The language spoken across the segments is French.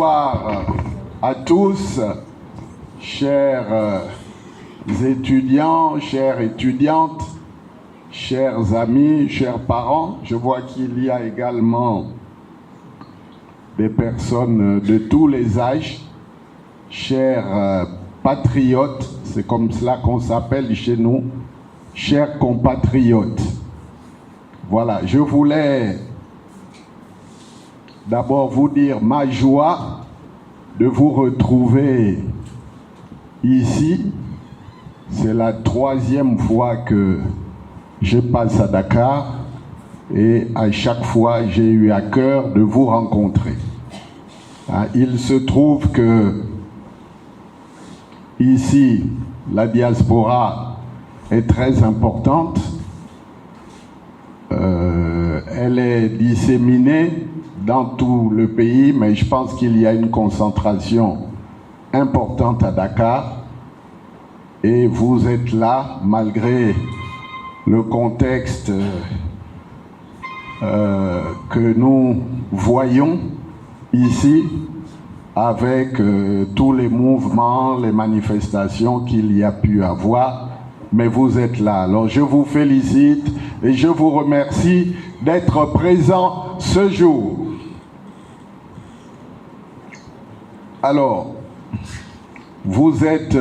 Bonsoir à tous, chers étudiants, chères étudiantes, chers amis, chers parents. Je vois qu'il y a également des personnes de tous les âges, chers patriotes, c'est comme cela qu'on s'appelle chez nous, chers compatriotes. Voilà, je voulais d'abord vous dire ma joie de vous retrouver ici. C'est la 3e fois que je passe à Dakar et à chaque fois j'ai eu à cœur de vous rencontrer. Il se trouve que ici, la diaspora est très importante. Elle est disséminée dans tout le pays, mais je pense qu'il y a une concentration importante à Dakar. Et vous êtes là, malgré le contexte que nous voyons ici, avec tous les mouvements, les manifestations qu'il y a pu avoir, mais vous êtes là. Alors je vous félicite et je vous remercie d'être présent ce jour. Alors, vous êtes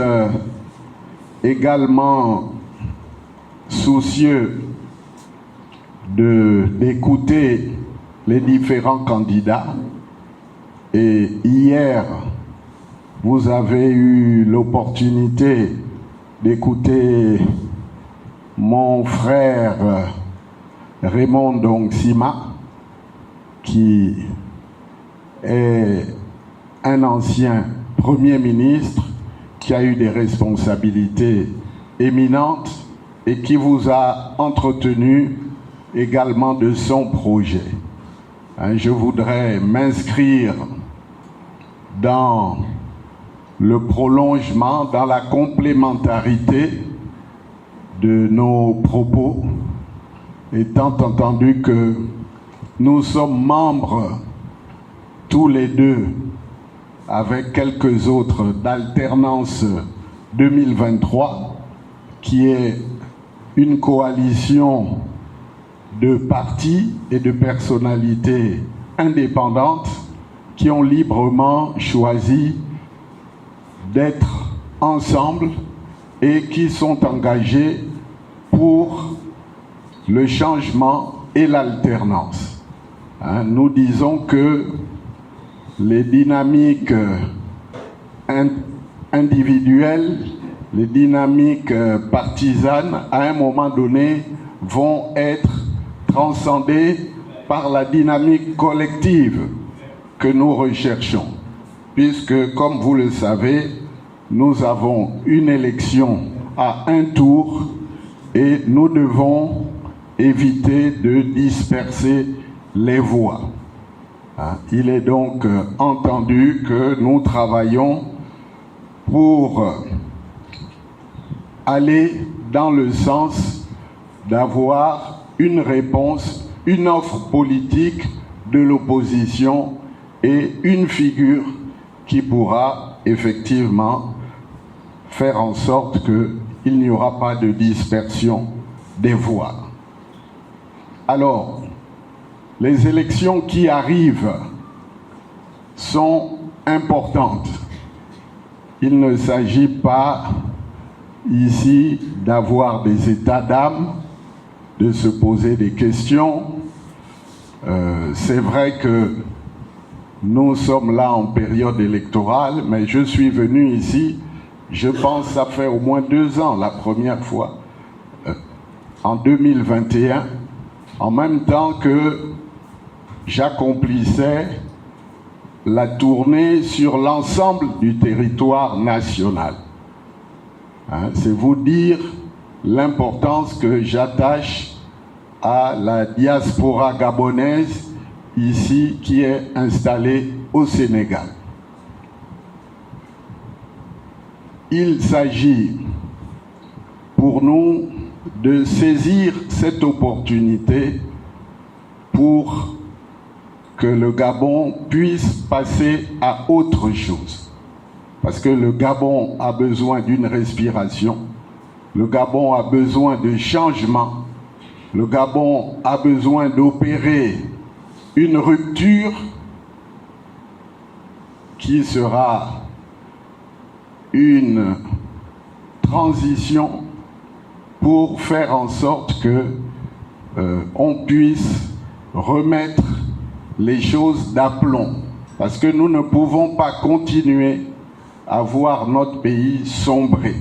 également soucieux d'écouter les différents candidats. Et hier, vous avez eu l'opportunité d'écouter mon frère Raymond Dongsima, qui est un ancien Premier ministre qui a eu des responsabilités éminentes et qui vous a entretenu également de son projet. Je voudrais m'inscrire dans le prolongement, dans la complémentarité de nos propos, étant entendu que nous sommes membres tous les deux, avec quelques autres, d'Alternance 2023, qui est une coalition de partis et de personnalités indépendantes qui ont librement choisi d'être ensemble et qui sont engagés pour le changement et l'alternance. Nous disons que les dynamiques individuelles, les dynamiques partisanes, à un moment donné, vont être transcendées par la dynamique collective que nous recherchons. Puisque, comme vous le savez, nous avons une élection à un tour et nous devons éviter de disperser les voix. Il est donc entendu que nous travaillons pour aller dans le sens d'avoir une réponse, une offre politique de l'opposition et une figure qui pourra effectivement faire en sorte qu'il n'y aura pas de dispersion des voix. Alors, les élections qui arrivent sont importantes. Il ne s'agit pas ici d'avoir des états d'âme, de se poser des questions. C'est vrai que nous sommes là en période électorale, mais je suis venu ici, je pense ça fait au moins 2 ans, la première fois, en 2021, en même temps que j'accomplissais la tournée sur l'ensemble du territoire national. C'est vous dire l'importance que j'attache à la diaspora gabonaise ici qui est installée au Sénégal. Il s'agit pour nous de saisir cette opportunité pour que le Gabon puisse passer à autre chose. Parce que le Gabon a besoin d'une respiration, le Gabon a besoin de changement, le Gabon a besoin d'opérer une rupture qui sera une transition pour faire en sorte que on puisse remettre les choses d'aplomb. Parce que nous ne pouvons pas continuer à voir notre pays sombrer.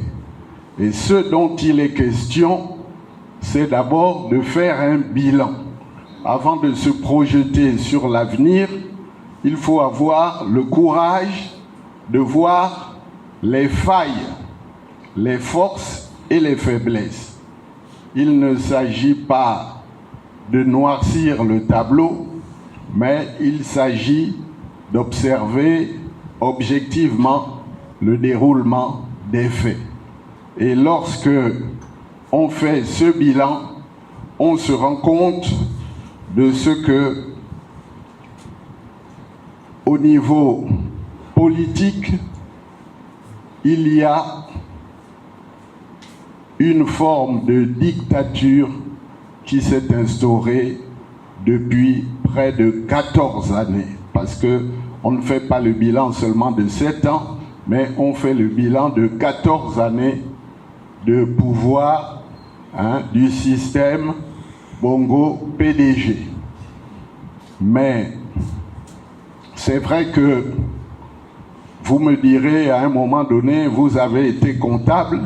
Et ce dont il est question, c'est d'abord de faire un bilan. Avant de se projeter sur l'avenir, il faut avoir le courage de voir les failles, les forces et les faiblesses. Il ne s'agit pas de noircir le tableau, mais il s'agit d'observer objectivement le déroulement des faits. Et lorsque on fait ce bilan, on se rend compte de ce que, au niveau politique, il y a une forme de dictature qui s'est instaurée depuis près de 14 années. Parce qu'on ne fait pas le bilan seulement de 7 ans, mais on fait le bilan de 14 années de pouvoir du système Bongo PDG. Mais c'est vrai que vous me direz à un moment donné, vous avez été comptable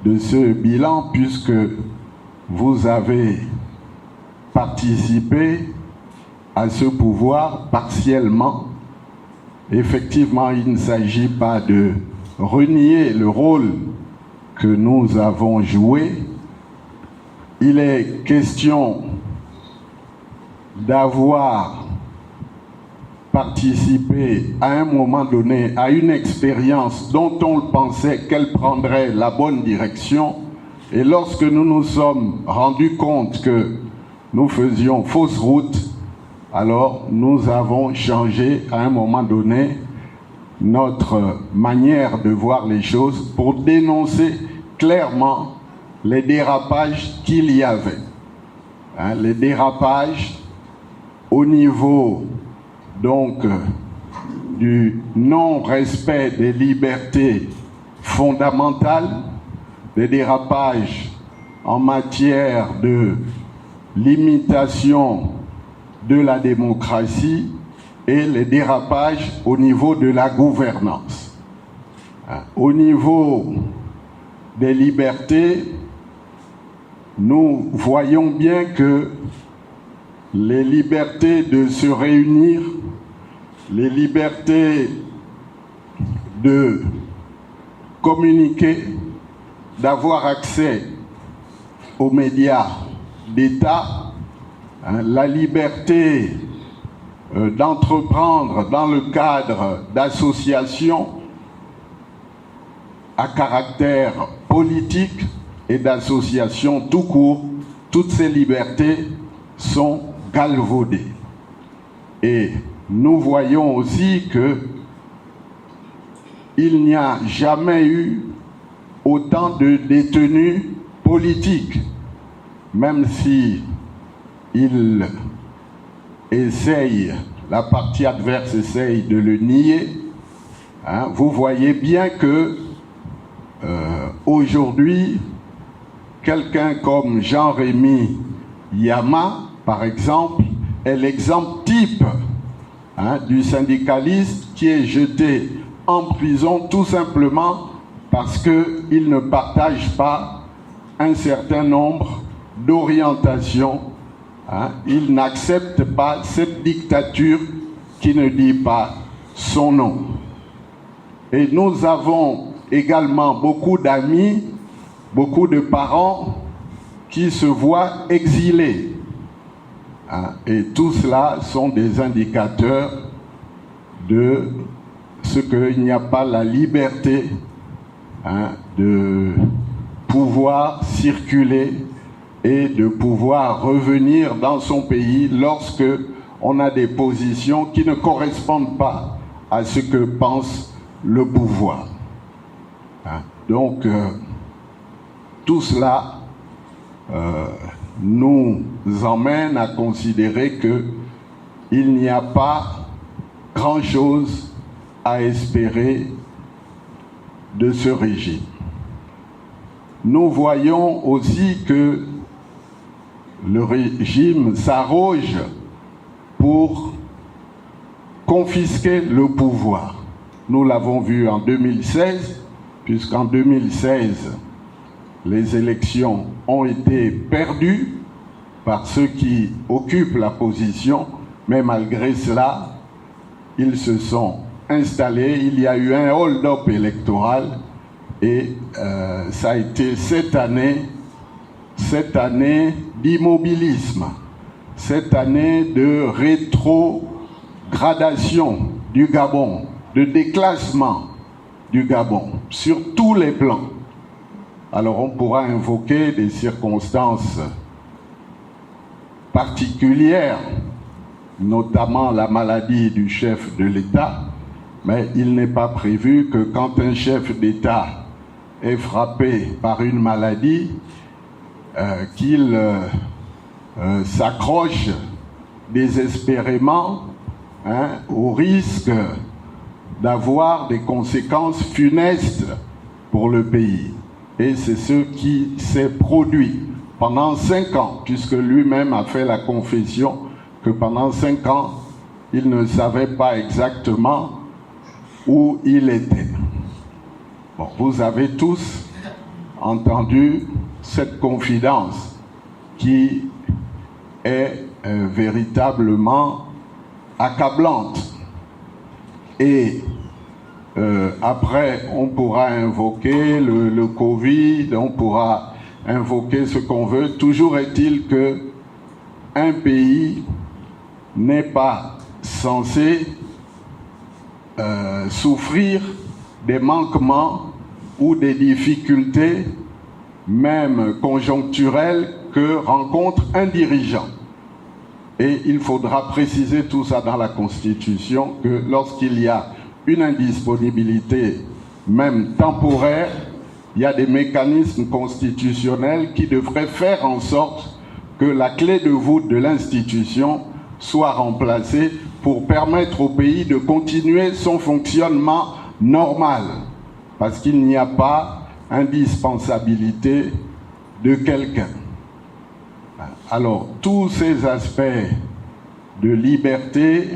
de ce bilan puisque vous avez participé à ce pouvoir partiellement. Effectivement, il ne s'agit pas de renier le rôle que nous avons joué. Il est question d'avoir participé à un moment donné à une expérience dont on pensait qu'elle prendrait la bonne direction. Et lorsque nous nous sommes rendus compte que nous faisions fausse route, alors nous avons changé à un moment donné notre manière de voir les choses pour dénoncer clairement les dérapages qu'il y avait. Les dérapages au niveau donc du non-respect des libertés fondamentales, des dérapages en matière de limitation de la démocratie et les dérapages au niveau de la gouvernance. Au niveau des libertés, nous voyons bien que les libertés de se réunir, les libertés de communiquer, d'avoir accès aux médias d'État, la liberté d'entreprendre dans le cadre d'associations à caractère politique et d'associations tout court, toutes ces libertés sont galvaudées. Et nous voyons aussi que il n'y a jamais eu autant de détenus politiques, même si il essaye, la partie adverse essaye de le nier. Vous voyez bien que aujourd'hui, quelqu'un comme Jean-Rémy Yama, par exemple, est l'exemple type du syndicaliste qui est jeté en prison tout simplement parce qu'il ne partage pas un certain nombre d'orientations. Il n'accepte pas cette dictature qui ne dit pas son nom. Et nous avons également beaucoup d'amis, beaucoup de parents qui se voient exilés. Et tout cela sont des indicateurs de ce qu'il n'y a pas la liberté de pouvoir circuler et de pouvoir revenir dans son pays lorsque on a des positions qui ne correspondent pas à ce que pense le pouvoir. Donc, tout cela nous emmène à considérer qu'il n'y a pas grand-chose à espérer de ce régime. Nous voyons aussi que le régime s'arroge pour confisquer le pouvoir. Nous l'avons vu en 2016, puisqu'en 2016, les élections ont été perdues par ceux qui occupent la position, mais malgré cela, ils se sont installés. Il y a eu un hold-up électoral et ça a été cette année d'immobilisme, cette année de rétrogradation du Gabon, de déclassement du Gabon, sur tous les plans. Alors on pourra invoquer des circonstances particulières, notamment la maladie du chef de l'État, mais il n'est pas prévu que quand un chef d'État est frappé par une maladie, qu'il s'accroche désespérément au risque d'avoir des conséquences funestes pour le pays. Et c'est ce qui s'est produit pendant 5 ans, puisque lui-même a fait la confession que pendant 5 ans, il ne savait pas exactement où il était. Bon, vous avez tous entendu cette confidence qui est véritablement accablante. Et après, on pourra invoquer le Covid, on pourra invoquer ce qu'on veut. Toujours est-il qu'un pays n'est pas censé souffrir des manquements ou des difficultés, même conjoncturelles, que rencontre un dirigeant. Et il faudra préciser tout ça dans la Constitution, que lorsqu'il y a une indisponibilité, même temporaire, il y a des mécanismes constitutionnels qui devraient faire en sorte que la clé de voûte de l'institution soit remplacée pour permettre au pays de continuer son fonctionnement normal, parce qu'il n'y a pas indispensabilité de quelqu'un. Alors, tous ces aspects de liberté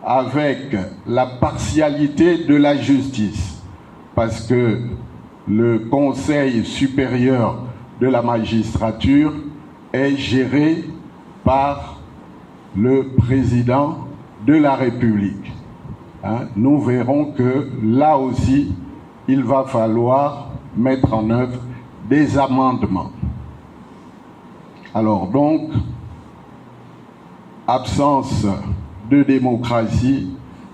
avec la partialité de la justice, parce que le Conseil supérieur de la magistrature est géré par le président de la République. Nous verrons que là aussi, il va falloir mettre en œuvre des amendements. Alors donc, absence de démocratie,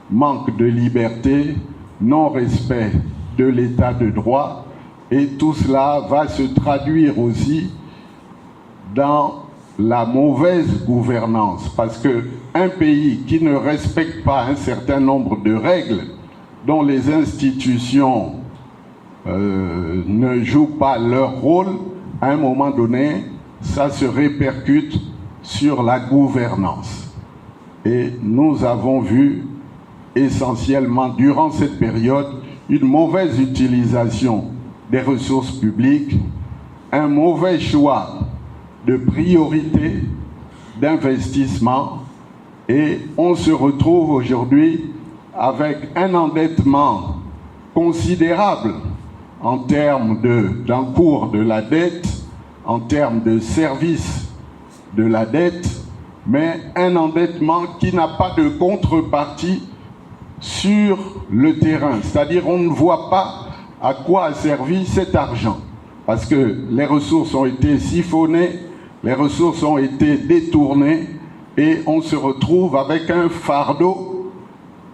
manque de liberté, non-respect de l'état de droit, et tout cela va se traduire aussi dans la mauvaise gouvernance, parce qu'un pays qui ne respecte pas un certain nombre de règles, dont les institutions ne jouent pas leur rôle, à un moment donné, ça se répercute sur la gouvernance. Et nous avons vu essentiellement durant cette période une mauvaise utilisation des ressources publiques, un mauvais choix de priorité, d'investissement, et on se retrouve aujourd'hui avec un endettement considérable en termes d'encours de la dette, en termes de service de la dette, mais un endettement qui n'a pas de contrepartie sur le terrain. C'est-à-dire on ne voit pas à quoi a servi cet argent, parce que les ressources ont été siphonnées, les ressources ont été détournées, et on se retrouve avec un fardeau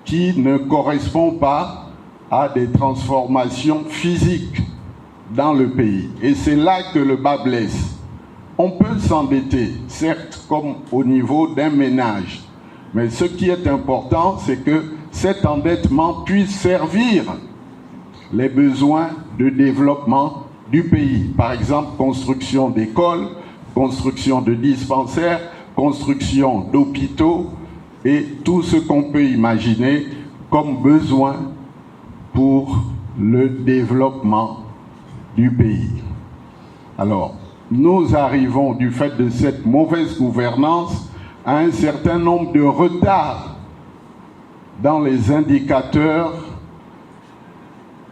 qui ne correspond pas à des transformations physiques dans le pays. Et c'est là que le bât blesse. On peut s'endetter, certes, comme au niveau d'un ménage, Mais ce qui est important, c'est que cet endettement puisse servir les besoins de développement du pays. Par exemple, construction d'écoles, construction de dispensaires, construction d'hôpitaux et tout ce qu'on peut imaginer comme besoin pour le développement du pays. Alors, nous arrivons, du fait de cette mauvaise gouvernance, à un certain nombre de retards dans les indicateurs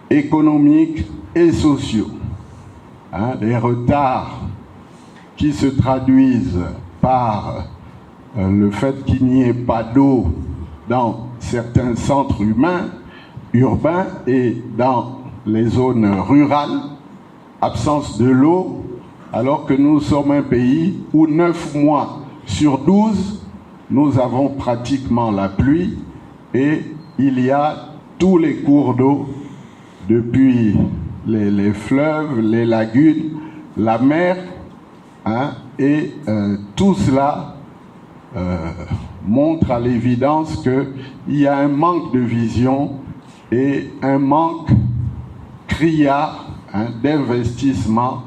économiques et sociaux. Des retards qui se traduisent par le fait qu'il n'y ait pas d'eau dans certains centres urbains et dans les zones rurales, absence de l'eau, alors que nous sommes un pays où 9 mois sur 12, nous avons pratiquement la pluie et il y a tous les cours d'eau, depuis les fleuves, les lagunes, la mer, et tout cela montre à l'évidence qu'il y a un manque de vision et un manque criard d'investissement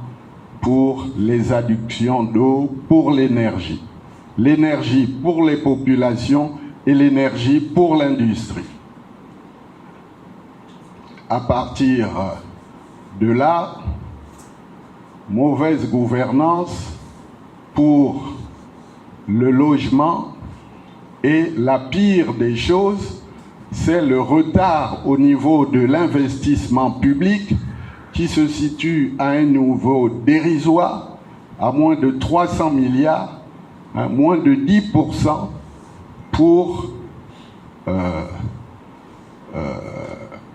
pour les adductions d'eau, pour l'énergie. L'énergie pour les populations et l'énergie pour l'industrie. À partir de là, mauvaise gouvernance pour le logement et la pire des choses, c'est le retard au niveau de l'investissement public qui se situe à un niveau dérisoire, à moins de 300 milliards, moins de 10% pour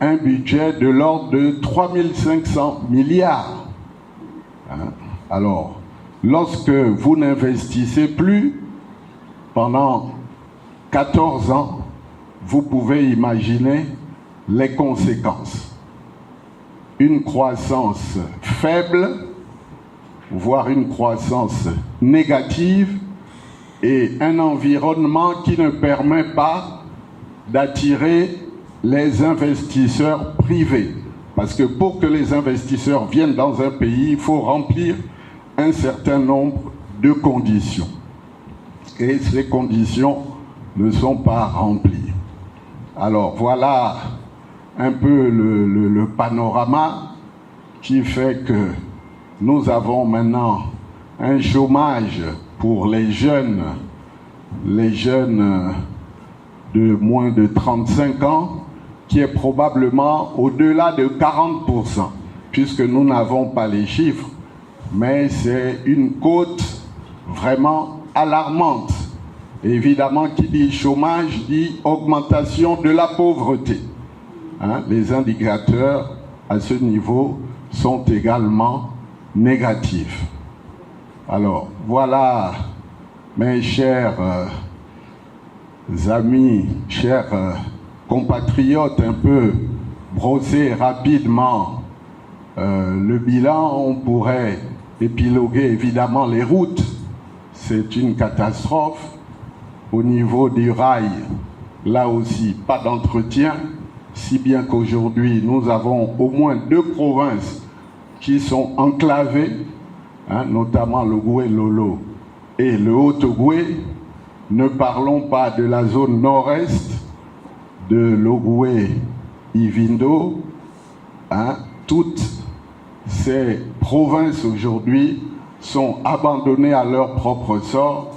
un budget de l'ordre de 3500 milliards. Alors, lorsque vous n'investissez plus pendant 14 ans, vous pouvez imaginer les conséquences. Une croissance faible, voire une croissance négative, et un environnement qui ne permet pas d'attirer les investisseurs privés. Parce que pour que les investisseurs viennent dans un pays, il faut remplir un certain nombre de conditions. Et ces conditions ne sont pas remplies. Alors voilà un peu le panorama qui fait que nous avons maintenant un chômage pour les jeunes de moins de 35 ans, qui est probablement au-delà de 40%, puisque nous n'avons pas les chiffres, mais c'est une cote vraiment alarmante. Et évidemment, qui dit chômage dit augmentation de la pauvreté. Les indicateurs à ce niveau sont également négatifs. Alors, voilà, mes chers amis, chers compatriotes, un peu brosser rapidement le bilan. On pourrait épiloguer évidemment les routes. C'est une catastrophe. Au niveau du rail, là aussi, pas d'entretien, si bien qu'aujourd'hui, nous avons au moins 2 provinces qui sont enclavées, notamment le Goué-Lolo et le Haut-Ogooué. Ne parlons pas de la zone nord-est, de l'Ogooué-Ivindo. Toutes ces provinces aujourd'hui sont abandonnées à leur propre sort.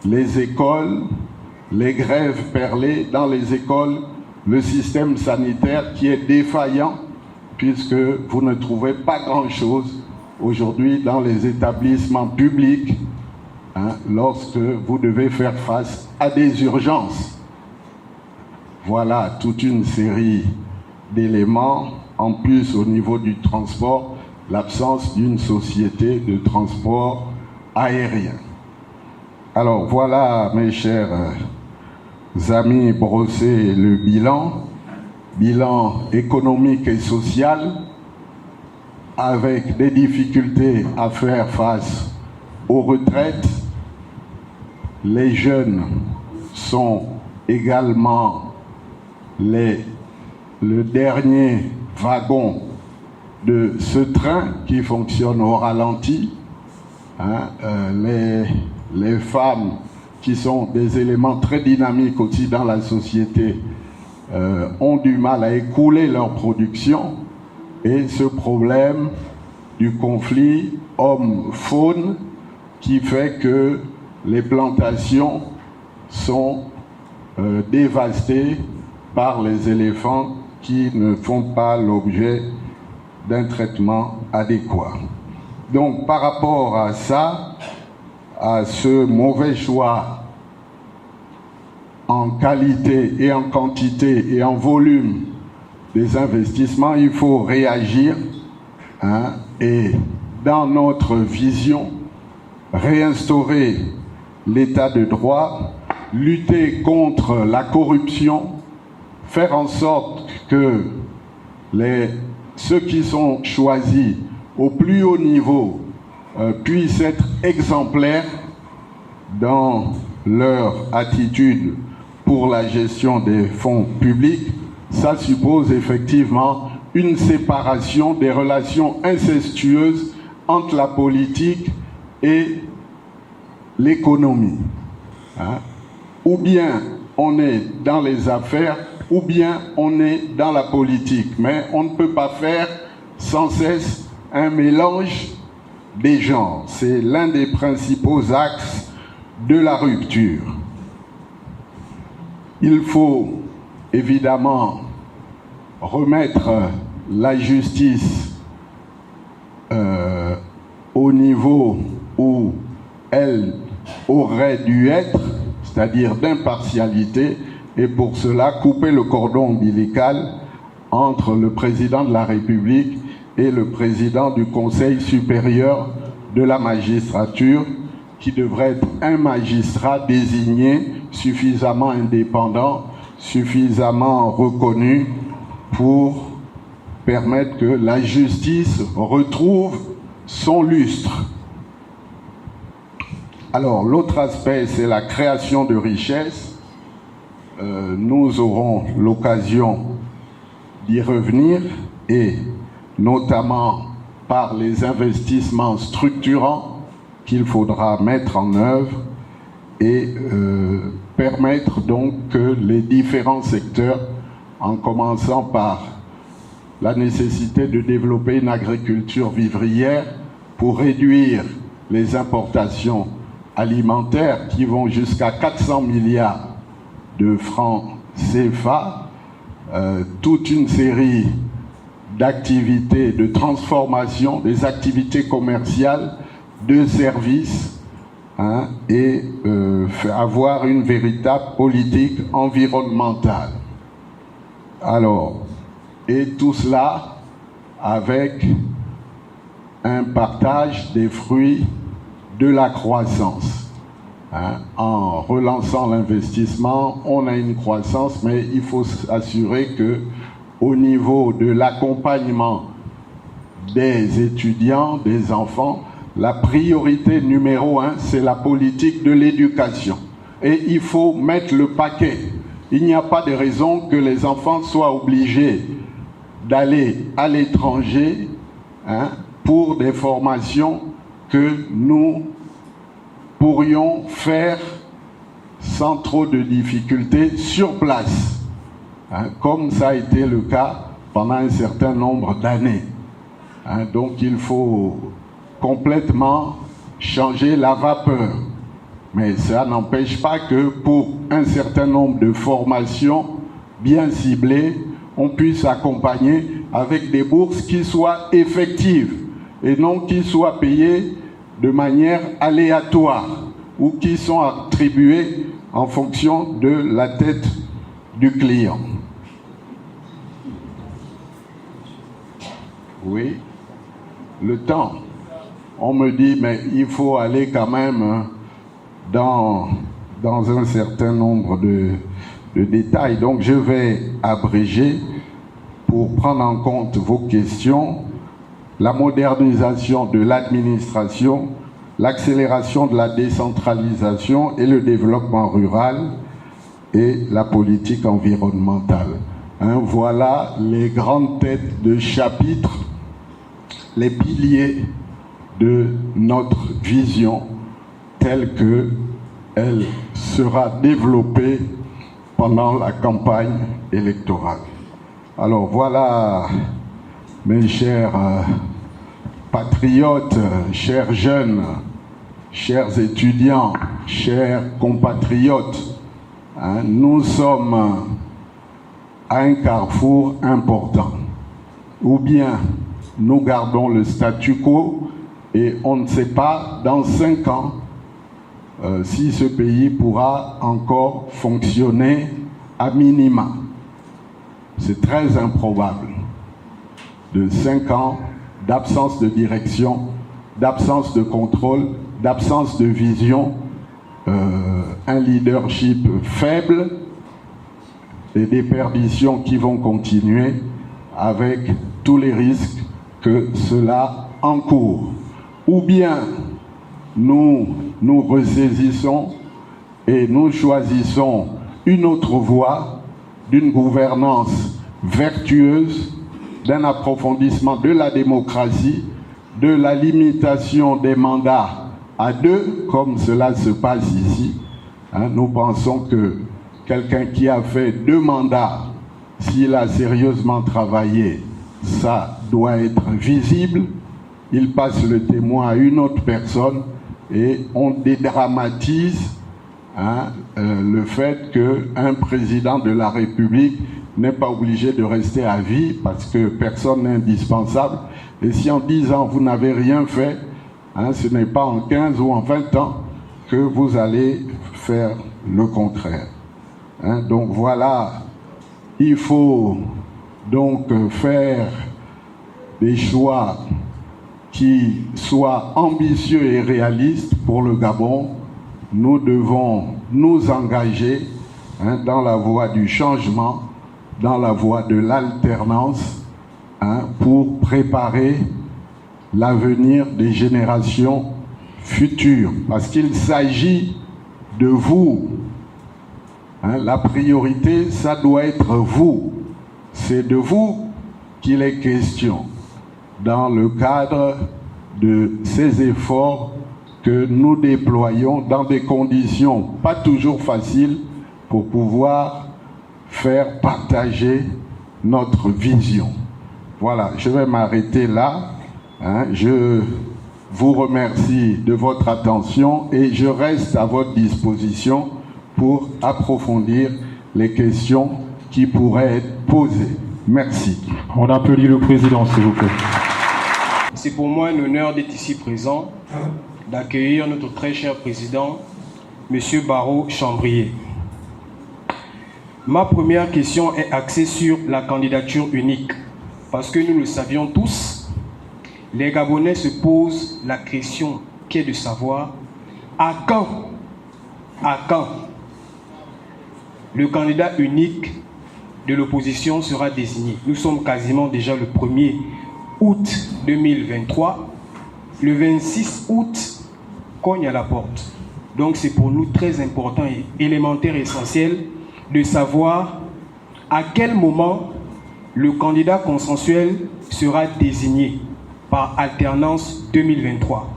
Les écoles, les grèves perlées dans les écoles, le système sanitaire qui est défaillant, puisque vous ne trouvez pas grand-chose aujourd'hui dans les établissements publics, lorsque vous devez faire face à des urgences. Voilà toute une série d'éléments. En plus, au niveau du transport, l'absence d'une société de transport aérien. Alors voilà, mes chers amis, brosser le bilan économique et social, avec des difficultés à faire face aux retraites. Les jeunes sont également le dernier wagon de ce train qui fonctionne au ralenti. Les femmes qui sont des éléments très dynamiques aussi dans la société ont du mal à écouler leur production, et ce problème du conflit homme-faune qui fait que les plantations sont dévastées par les éléphants qui ne font pas l'objet d'un traitement adéquat. Donc par rapport à ça, à ce mauvais choix en qualité et en quantité et en volume des investissements, il faut réagir et dans notre vision, réinstaurer l'état de droit, lutter contre la corruption, faire en sorte que ceux qui sont choisis au plus haut niveau puissent être exemplaires dans leur attitude pour la gestion des fonds publics. Ça suppose effectivement une séparation des relations incestueuses entre la politique et l'économie. Ou bien on est dans les affaires, ou bien on est dans la politique. Mais on ne peut pas faire sans cesse un mélange des genres. C'est l'un des principaux axes de la rupture. Il faut évidemment remettre la justice au niveau où elle aurait dû être, c'est-à-dire d'impartialité, et pour cela couper le cordon ombilical entre le président de la République et le président du Conseil supérieur de la magistrature, qui devrait être un magistrat désigné, suffisamment indépendant, suffisamment reconnu pour permettre que la justice retrouve son lustre. Alors, l'autre aspect, c'est la création de richesses. Nous aurons l'occasion d'y revenir, et notamment par les investissements structurants qu'il faudra mettre en œuvre et permettre donc que les différents secteurs, en commençant par la nécessité de développer une agriculture vivrière pour réduire les importations alimentaires qui vont jusqu'à 400 milliards de francs CFA, toute une série d'activités de transformation, des activités commerciales, de services, et avoir une véritable politique environnementale. Alors, et tout cela avec un partage des fruits de la croissance. En relançant l'investissement, on a une croissance, mais il faut s'assurer que, au niveau de l'accompagnement des étudiants, des enfants, la priorité numéro 1, c'est la politique de l'éducation. Et il faut mettre le paquet. Il n'y a pas de raison que les enfants soient obligés d'aller à l'étranger pour des formations que nous pourrions faire sans trop de difficultés sur place, comme ça a été le cas pendant un certain nombre d'années. Donc il faut complètement changer la vapeur. Mais ça n'empêche pas que pour un certain nombre de formations bien ciblées, on puisse accompagner avec des bourses qui soient effectives et non qui soient payées de manière aléatoire ou qui sont attribuées en fonction de la tête du client. Oui, le temps. On me dit, mais il faut aller quand même dans un certain nombre de détails. Donc je vais abréger pour prendre en compte vos questions. La modernisation de l'administration, l'accélération de la décentralisation et le développement rural, et la politique environnementale. Voilà les grandes têtes de chapitre, les piliers de notre vision telle qu'elle sera développée pendant la campagne électorale. Alors voilà, mes chers patriotes, chers jeunes, chers étudiants, chers compatriotes, nous sommes à un carrefour important. Ou bien nous gardons le statu quo et on ne sait pas dans 5 ans si ce pays pourra encore fonctionner à minima. C'est très improbable. De 5 ans d'absence de direction, d'absence de contrôle, d'absence de vision, un leadership faible, et des perditions qui vont continuer avec tous les risques que cela encourt. Ou bien nous nous ressaisissons et nous choisissons une autre voie d'une gouvernance vertueuse, d'un approfondissement de la démocratie, de la limitation des mandats à 2, comme cela se passe ici. Nous pensons que quelqu'un qui a fait 2 mandats, s'il a sérieusement travaillé, ça doit être visible. Il passe le témoin à une autre personne et on dédramatise le fait qu'un président de la République n'est pas obligé de rester à vie parce que personne n'est indispensable. Et si en 10 ans vous n'avez rien fait, ce n'est pas en 15 ou en 20 ans que vous allez faire le contraire. Donc voilà, il faut donc faire des choix qui soient ambitieux et réalistes pour le Gabon. Nous devons nous engager dans la voie du changement, dans la voie de l'alternance, pour préparer l'avenir des générations futures. Parce qu'il s'agit de vous. La priorité, ça doit être vous. C'est de vous qu'il est question dans le cadre de ces efforts que nous déployons dans des conditions pas toujours faciles pour pouvoir faire partager notre vision. Voilà, je vais m'arrêter là. Je vous remercie de votre attention et je reste à votre disposition pour approfondir les questions qui pourraient être posées. Merci. On applaudit le président, s'il vous plaît. C'est pour moi un honneur d'être ici présent, d'accueillir notre très cher président, M. Barreau Chambrier. Ma première question est axée sur la candidature unique, parce que nous le savions tous, les Gabonais se posent la question qui est de savoir à quand le candidat unique de l'opposition sera désigné. Nous sommes quasiment déjà le 1er août 2023. Le 26 août, cogne à la porte. Donc c'est pour nous très important et élémentaire et essentiel de savoir à quel moment le candidat consensuel sera désigné par alternance 2023.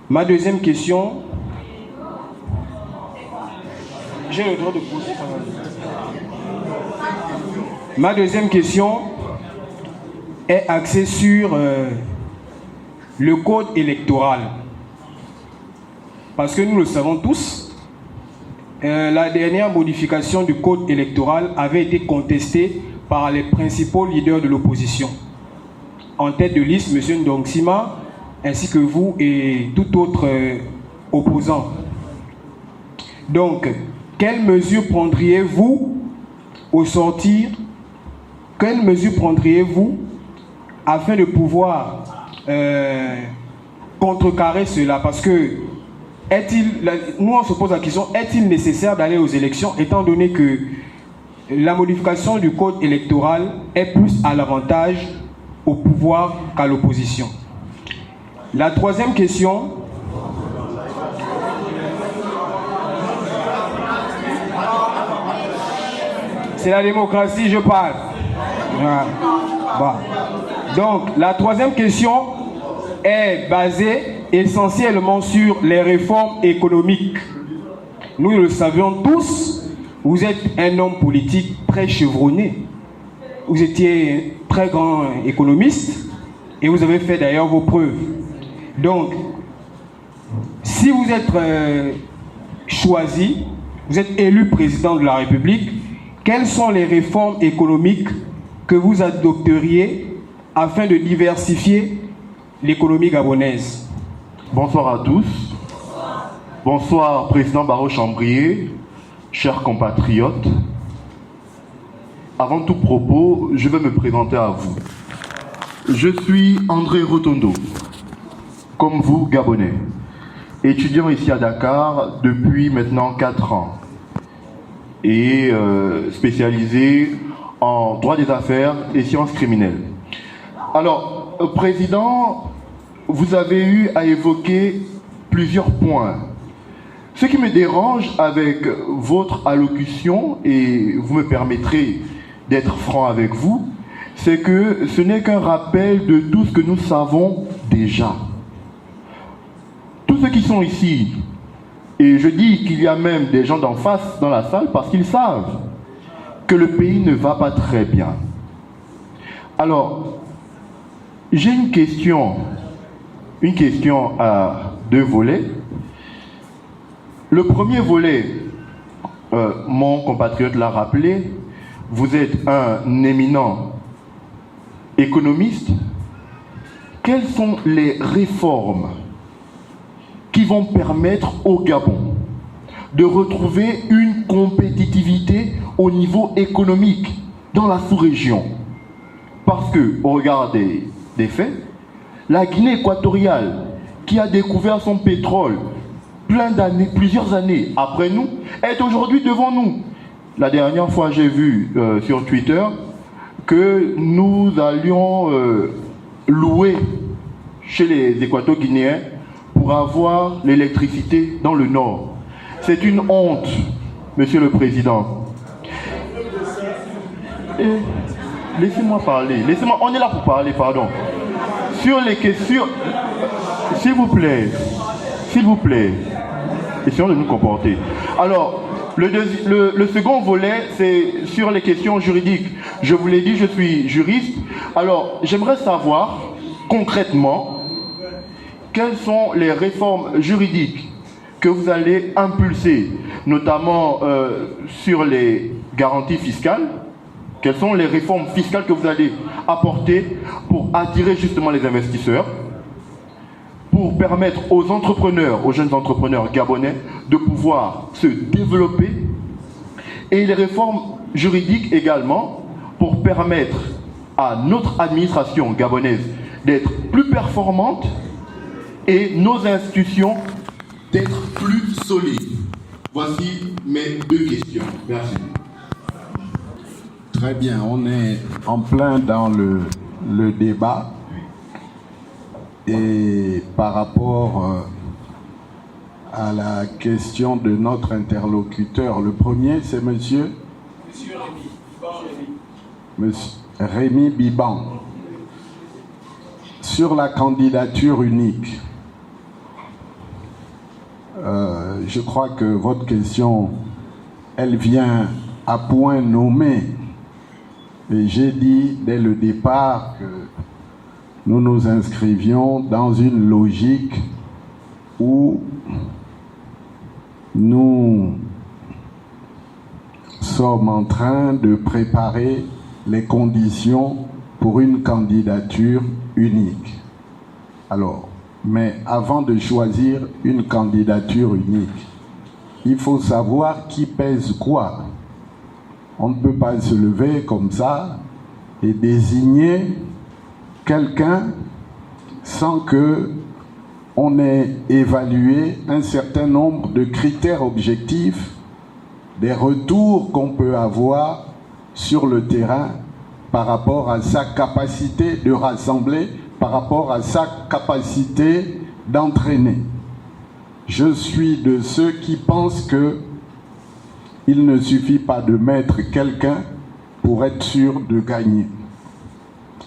Ma deuxième question... J'ai le droit de poser. Ma deuxième question est axée sur le code électoral. Parce que nous le savons tous, la dernière modification du code électoral avait été contestée par les principaux leaders de l'opposition. En tête de liste, M. Ndongsima, ainsi que vous et tout autre opposant. Donc, quelles mesures prendriez-vous au sortir? Quelles mesures prendriez-vous afin de pouvoir contrecarrer cela? Parce que, nous on se pose la question, est-il nécessaire d'aller aux élections étant donné que la modification du code électoral est plus à l'avantage au pouvoir qu'à l'opposition? La troisième question... C'est la démocratie, je parle. Voilà. Bon. Donc, la troisième question est basée essentiellement sur les réformes économiques. Nous le savions tous, vous êtes un homme politique très chevronné. Vous étiez un très grand économiste et vous avez fait d'ailleurs vos preuves. Donc, si vous êtes choisi, vous êtes élu président de la République, quelles sont les réformes économiques que vous adopteriez afin de diversifier l'économie gabonaise? Bonsoir à tous. Bonsoir, Président Barreau-Chambrier, chers compatriotes. Avant tout propos, je vais me présenter à vous. Je suis André Rotondo, comme vous, Gabonais, étudiant ici à Dakar depuis maintenant 4 ans et spécialisé en droit des affaires et sciences criminelles. Alors, Président, vous avez eu à évoquer plusieurs points. Ce qui me dérange avec votre allocution, et vous me permettrez d'être franc avec vous, c'est que ce n'est qu'un rappel de tout ce que nous savons déjà. Tous ceux qui sont ici, et je dis qu'il y a même des gens d'en face dans la salle parce qu'ils savent que le pays ne va pas très bien. Alors, j'ai une question à 2 volets. Le premier volet, mon compatriote l'a rappelé, vous êtes un éminent économiste. Quelles sont les réformes qui vont permettre au Gabon de retrouver une compétitivité au niveau économique dans la sous-région? Parce que, au regard des faits, la Guinée équatoriale, qui a découvert son pétrole plusieurs années après nous, est aujourd'hui devant nous. La dernière fois, j'ai vu sur Twitter que nous allions louer chez les Équato-Guinéens pour avoir l'électricité dans le nord. C'est une honte, Monsieur le Président. Laissez-moi parler. On est là pour parler, pardon. Sur les questions... S'il vous plaît, essayons de nous comporter. Alors, le second volet, c'est sur les questions juridiques. Je vous l'ai dit, je suis juriste. Alors, j'aimerais savoir, concrètement, quelles sont les réformes juridiques que vous allez impulser, notamment sur les garanties fiscales. Quelles sont les réformes fiscales que vous allez apporter pour attirer justement les investisseurs, pour permettre aux entrepreneurs, aux jeunes entrepreneurs gabonais de pouvoir se développer, et les réformes juridiques également pour permettre à notre administration gabonaise d'être plus performante et nos institutions d'être plus solides. Voici mes 2 questions. Merci. Très bien, on est en plein dans le débat. Et par rapport à la question de notre interlocuteur, le premier, c'est Monsieur Rémi Biban. Sur la candidature unique, je crois que votre question, elle vient à point nommé. Et j'ai dit dès le départ que nous nous inscrivions dans une logique où nous sommes en train de préparer les conditions pour une candidature unique. Alors, mais avant de choisir une candidature unique, il faut savoir qui pèse quoi. On ne peut pas se lever comme ça et désigner quelqu'un sans que on ait évalué un certain nombre de critères objectifs, des retours qu'on peut avoir sur le terrain par rapport à sa capacité de rassembler, par rapport à sa capacité d'entraîner. Je suis de ceux qui pensent que il ne suffit pas de mettre quelqu'un pour être sûr de gagner.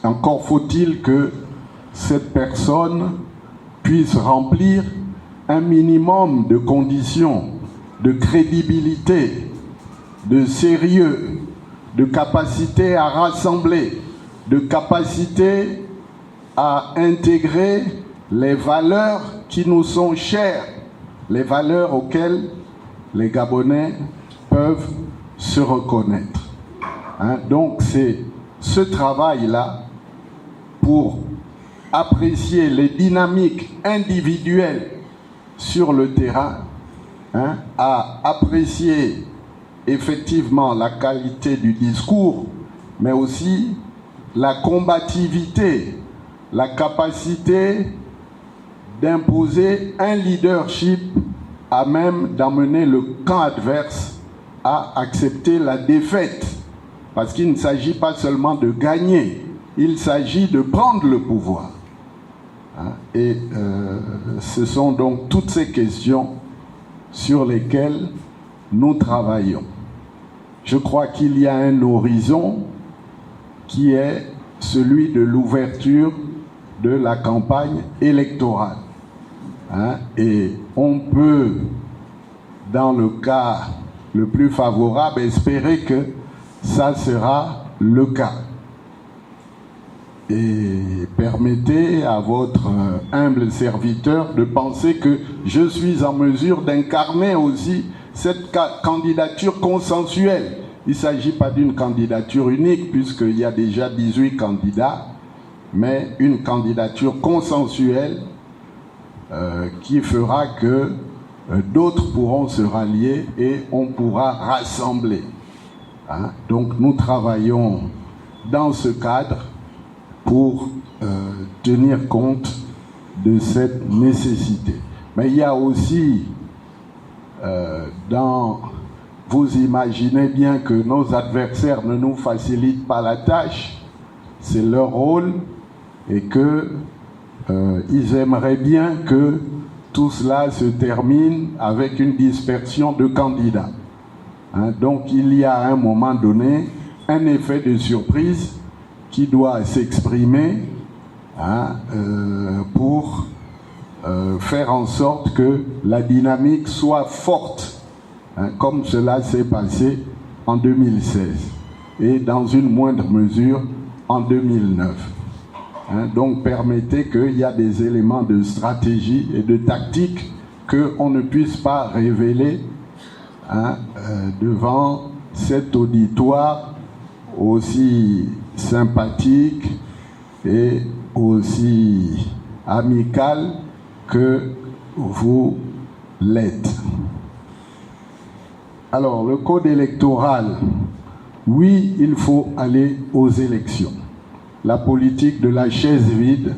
Encore faut-il que cette personne puisse remplir un minimum de conditions de crédibilité, de sérieux, de capacité à rassembler, de capacité à intégrer les valeurs qui nous sont chères, les valeurs auxquelles les Gabonais peuvent se reconnaître. Donc c'est ce travail-là pour apprécier les dynamiques individuelles sur le terrain, à apprécier effectivement la qualité du discours, mais aussi la combativité, la capacité d'imposer un leadership à même d'amener le camp adverse à accepter la défaite. Parce qu'il ne s'agit pas seulement de gagner, il s'agit de prendre le pouvoir. Et ce sont donc toutes ces questions sur lesquelles nous travaillons. Je crois qu'il y a un horizon qui est celui de l'ouverture de la campagne électorale. Et on peut, dans le cas le plus favorable, espérer que ça sera le cas. Et permettez à votre humble serviteur de penser que je suis en mesure d'incarner aussi cette candidature consensuelle. Il ne s'agit pas d'une candidature unique, puisqu'il y a déjà 18 candidats, mais une candidature consensuelle qui fera que d'autres pourront se rallier et on pourra rassembler. Donc nous travaillons dans ce cadre pour tenir compte de cette nécessité. Mais il y a aussi, vous imaginez bien que nos adversaires ne nous facilitent pas la tâche, c'est leur rôle, et que ils aimeraient bien que tout cela se termine avec une dispersion de candidats. Donc il y a à un moment donné un effet de surprise qui doit s'exprimer pour faire en sorte que la dynamique soit forte, comme cela s'est passé en 2016 et dans une moindre mesure en 2009. Donc permettez qu'il y a des éléments de stratégie et de tactique qu'on ne puisse pas révéler devant cet auditoire aussi sympathique et aussi amical que vous l'êtes. Alors, le code électoral, oui, il faut aller aux élections. La politique de la chaise vide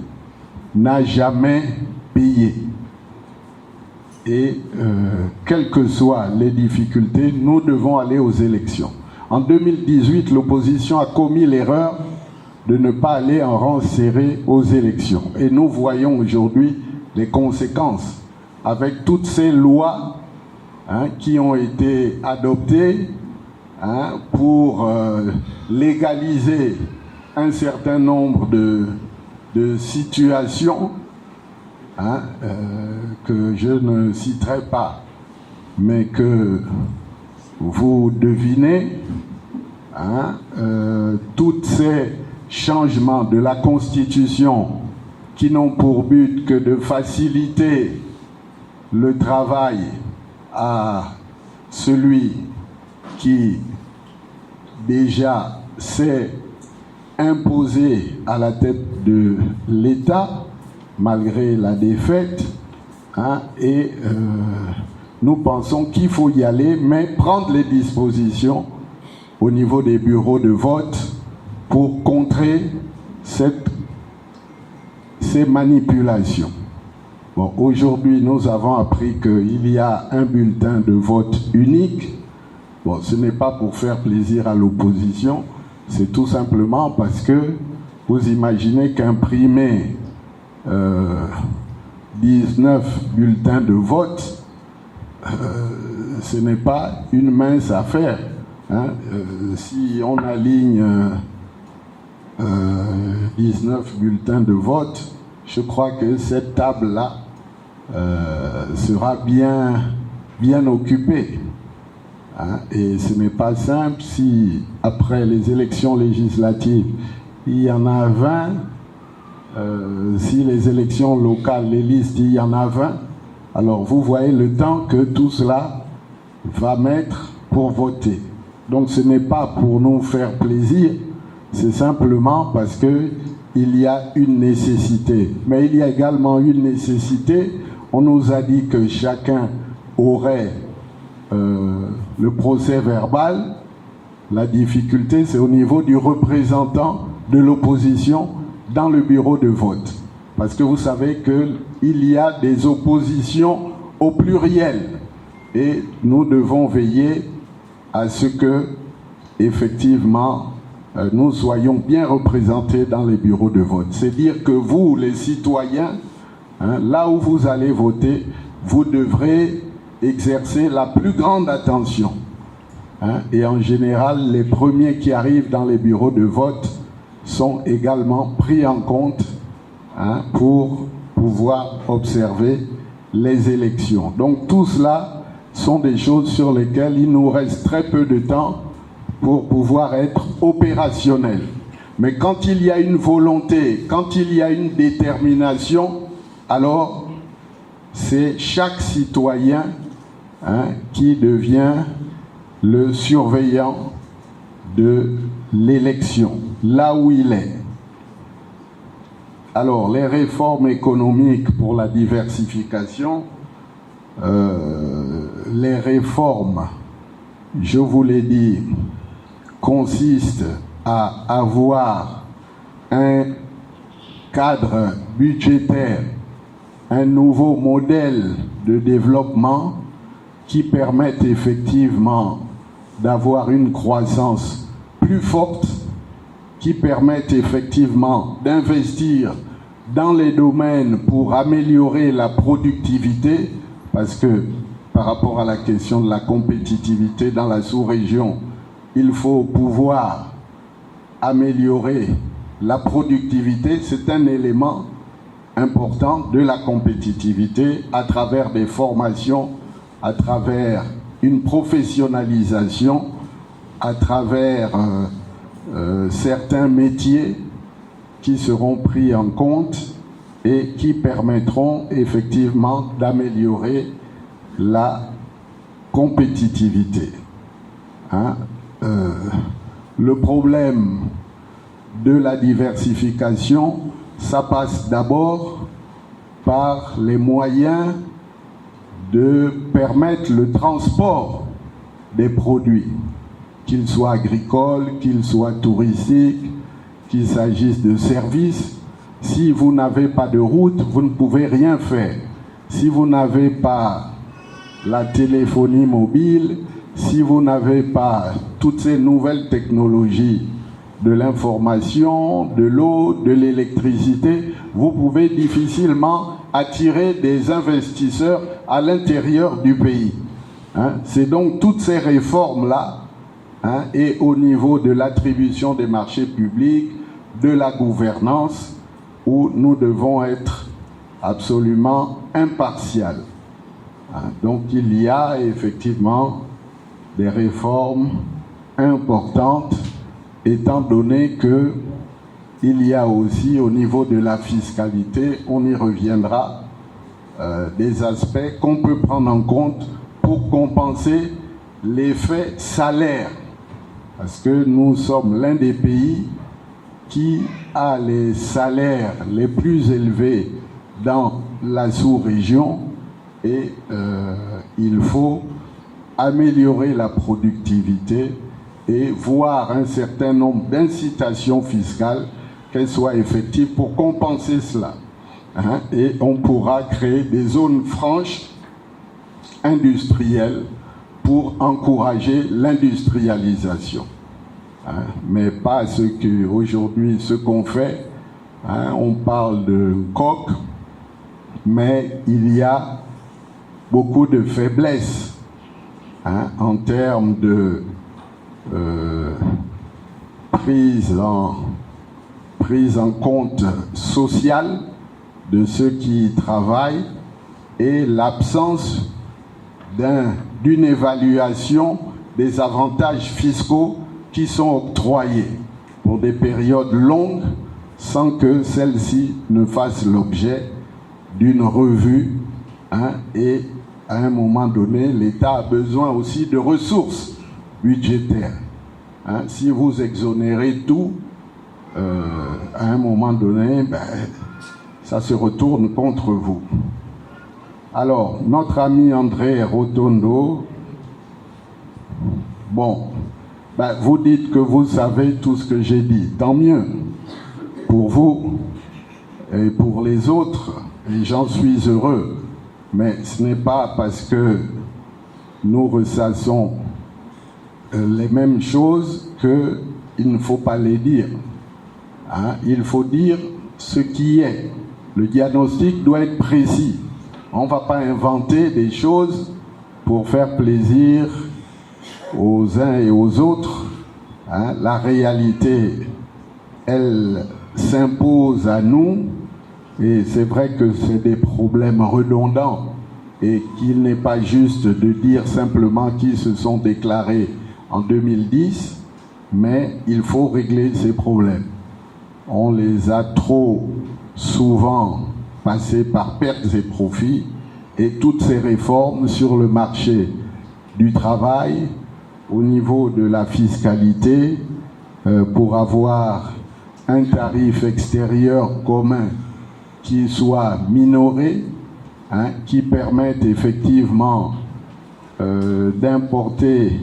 n'a jamais payé. Et quelles que soient les difficultés, nous devons aller aux élections. En 2018, l'opposition a commis l'erreur de ne pas aller en rang serré aux élections. Et nous voyons aujourd'hui les conséquences avec toutes ces lois qui ont été adoptées pour légaliser un certain nombre de situations que je ne citerai pas, mais que vous devinez, tous ces changements de la Constitution qui n'ont pour but que de faciliter le travail à celui qui déjà s'est imposé à la tête de l'État malgré la défaite, et nous pensons qu'il faut y aller, mais prendre les dispositions au niveau des bureaux de vote pour contrer ces manipulations. Bon, aujourd'hui, nous avons appris qu'il y a un bulletin de vote unique. Bon, ce n'est pas pour faire plaisir à l'opposition, c'est tout simplement parce que vous imaginez qu'imprimer 19 bulletins de vote, ce n'est pas une mince affaire. Si on aligne 19 bulletins de vote, je crois que cette table-là sera bien occupée. Et ce n'est pas simple si, après les élections législatives, il y en a 20, si les élections locales, les listes, il y en a 20, alors vous voyez le temps que tout cela va mettre pour voter. Donc ce n'est pas pour nous faire plaisir, c'est simplement parce qu'il y a une nécessité. Mais il y a également une nécessité. On nous a dit que chacun aurait le procès verbal. La difficulté, c'est au niveau du représentant de l'opposition dans le bureau de vote. Parce que vous savez qu'il y a des oppositions au pluriel. Et nous devons veiller à ce que, effectivement, nous soyons bien représentés dans les bureaux de vote. C'est dire que vous, les citoyens, là où vous allez voter, vous devrez exercer la plus grande attention. Et en général, les premiers qui arrivent dans les bureaux de vote sont également pris en compte pour pouvoir observer les élections. Donc tout cela sont des choses sur lesquelles il nous reste très peu de temps pour pouvoir être opérationnel. Mais quand il y a une volonté, quand il y a une détermination, alors c'est chaque citoyen qui devient le surveillant de l'élection, là où il est. Alors, les réformes économiques pour la diversification, les réformes, je vous l'ai dit, consistent à avoir un cadre budgétaire, un nouveau modèle de développement qui permette effectivement d'avoir une croissance plus forte, qui permette effectivement d'investir dans les domaines pour améliorer la productivité, parce que par rapport à la question de la compétitivité dans la sous-région, il faut pouvoir améliorer la productivité. C'est un élément important de la compétitivité à travers des formations, à travers une professionnalisation, à travers certains métiers qui seront pris en compte et qui permettront effectivement d'améliorer la compétitivité. Le problème de la diversification, ça passe d'abord par les moyens de permettre le transport des produits, qu'ils soient agricoles, qu'ils soient touristiques, qu'il s'agisse de services. Si vous n'avez pas de route, vous ne pouvez rien faire. Si vous n'avez pas la téléphonie mobile, si vous n'avez pas toutes ces nouvelles technologies de l'information, de l'eau, de l'électricité, vous pouvez difficilement attirer des investisseurs à l'intérieur du pays. C'est donc toutes ces réformes-là, et au niveau de l'attribution des marchés publics, de la gouvernance, où nous devons être absolument impartials. Donc il y a effectivement des réformes importantes, étant donné que il y a aussi au niveau de la fiscalité, on y reviendra, des aspects qu'on peut prendre en compte pour compenser l'effet salaire. Parce que nous sommes l'un des pays qui a les salaires les plus élevés dans la sous-région et il faut améliorer la productivité et voir un certain nombre d'incitations fiscales, qu'elles soient effectives pour compenser cela. Et on pourra créer des zones franches industrielles pour encourager l'industrialisation. Mais pas ce qu'on fait. On parle de coq, mais il y a beaucoup de faiblesses en termes prise en compte sociale de ceux qui travaillent et l'absence d'une évaluation des avantages fiscaux qui sont octroyés pour des périodes longues sans que celles-ci ne fassent l'objet d'une revue, et à un moment donné, l'État a besoin aussi de ressources budgétaires. Si vous exonérez tout, à un moment donné, ça se retourne contre vous. Alors, notre ami André Rotondo, vous dites que vous savez tout ce que j'ai dit, tant mieux pour vous et pour les autres, et j'en suis heureux, mais ce n'est pas parce que nous ressassons les mêmes choses qu'il ne faut pas les dire. Il faut dire ce qui est. Le diagnostic doit être précis. On ne va pas inventer des choses pour faire plaisir aux uns et aux autres. La réalité, elle s'impose à nous, et c'est vrai que c'est des problèmes redondants et qu'il n'est pas juste de dire simplement qu'ils se sont déclarés en 2010, mais il faut régler ces problèmes. On les a trop souvent passés par pertes et profits, et toutes ces réformes sur le marché du travail, au niveau de la fiscalité, pour avoir un tarif extérieur commun qui soit minoré, qui permette effectivement d'importer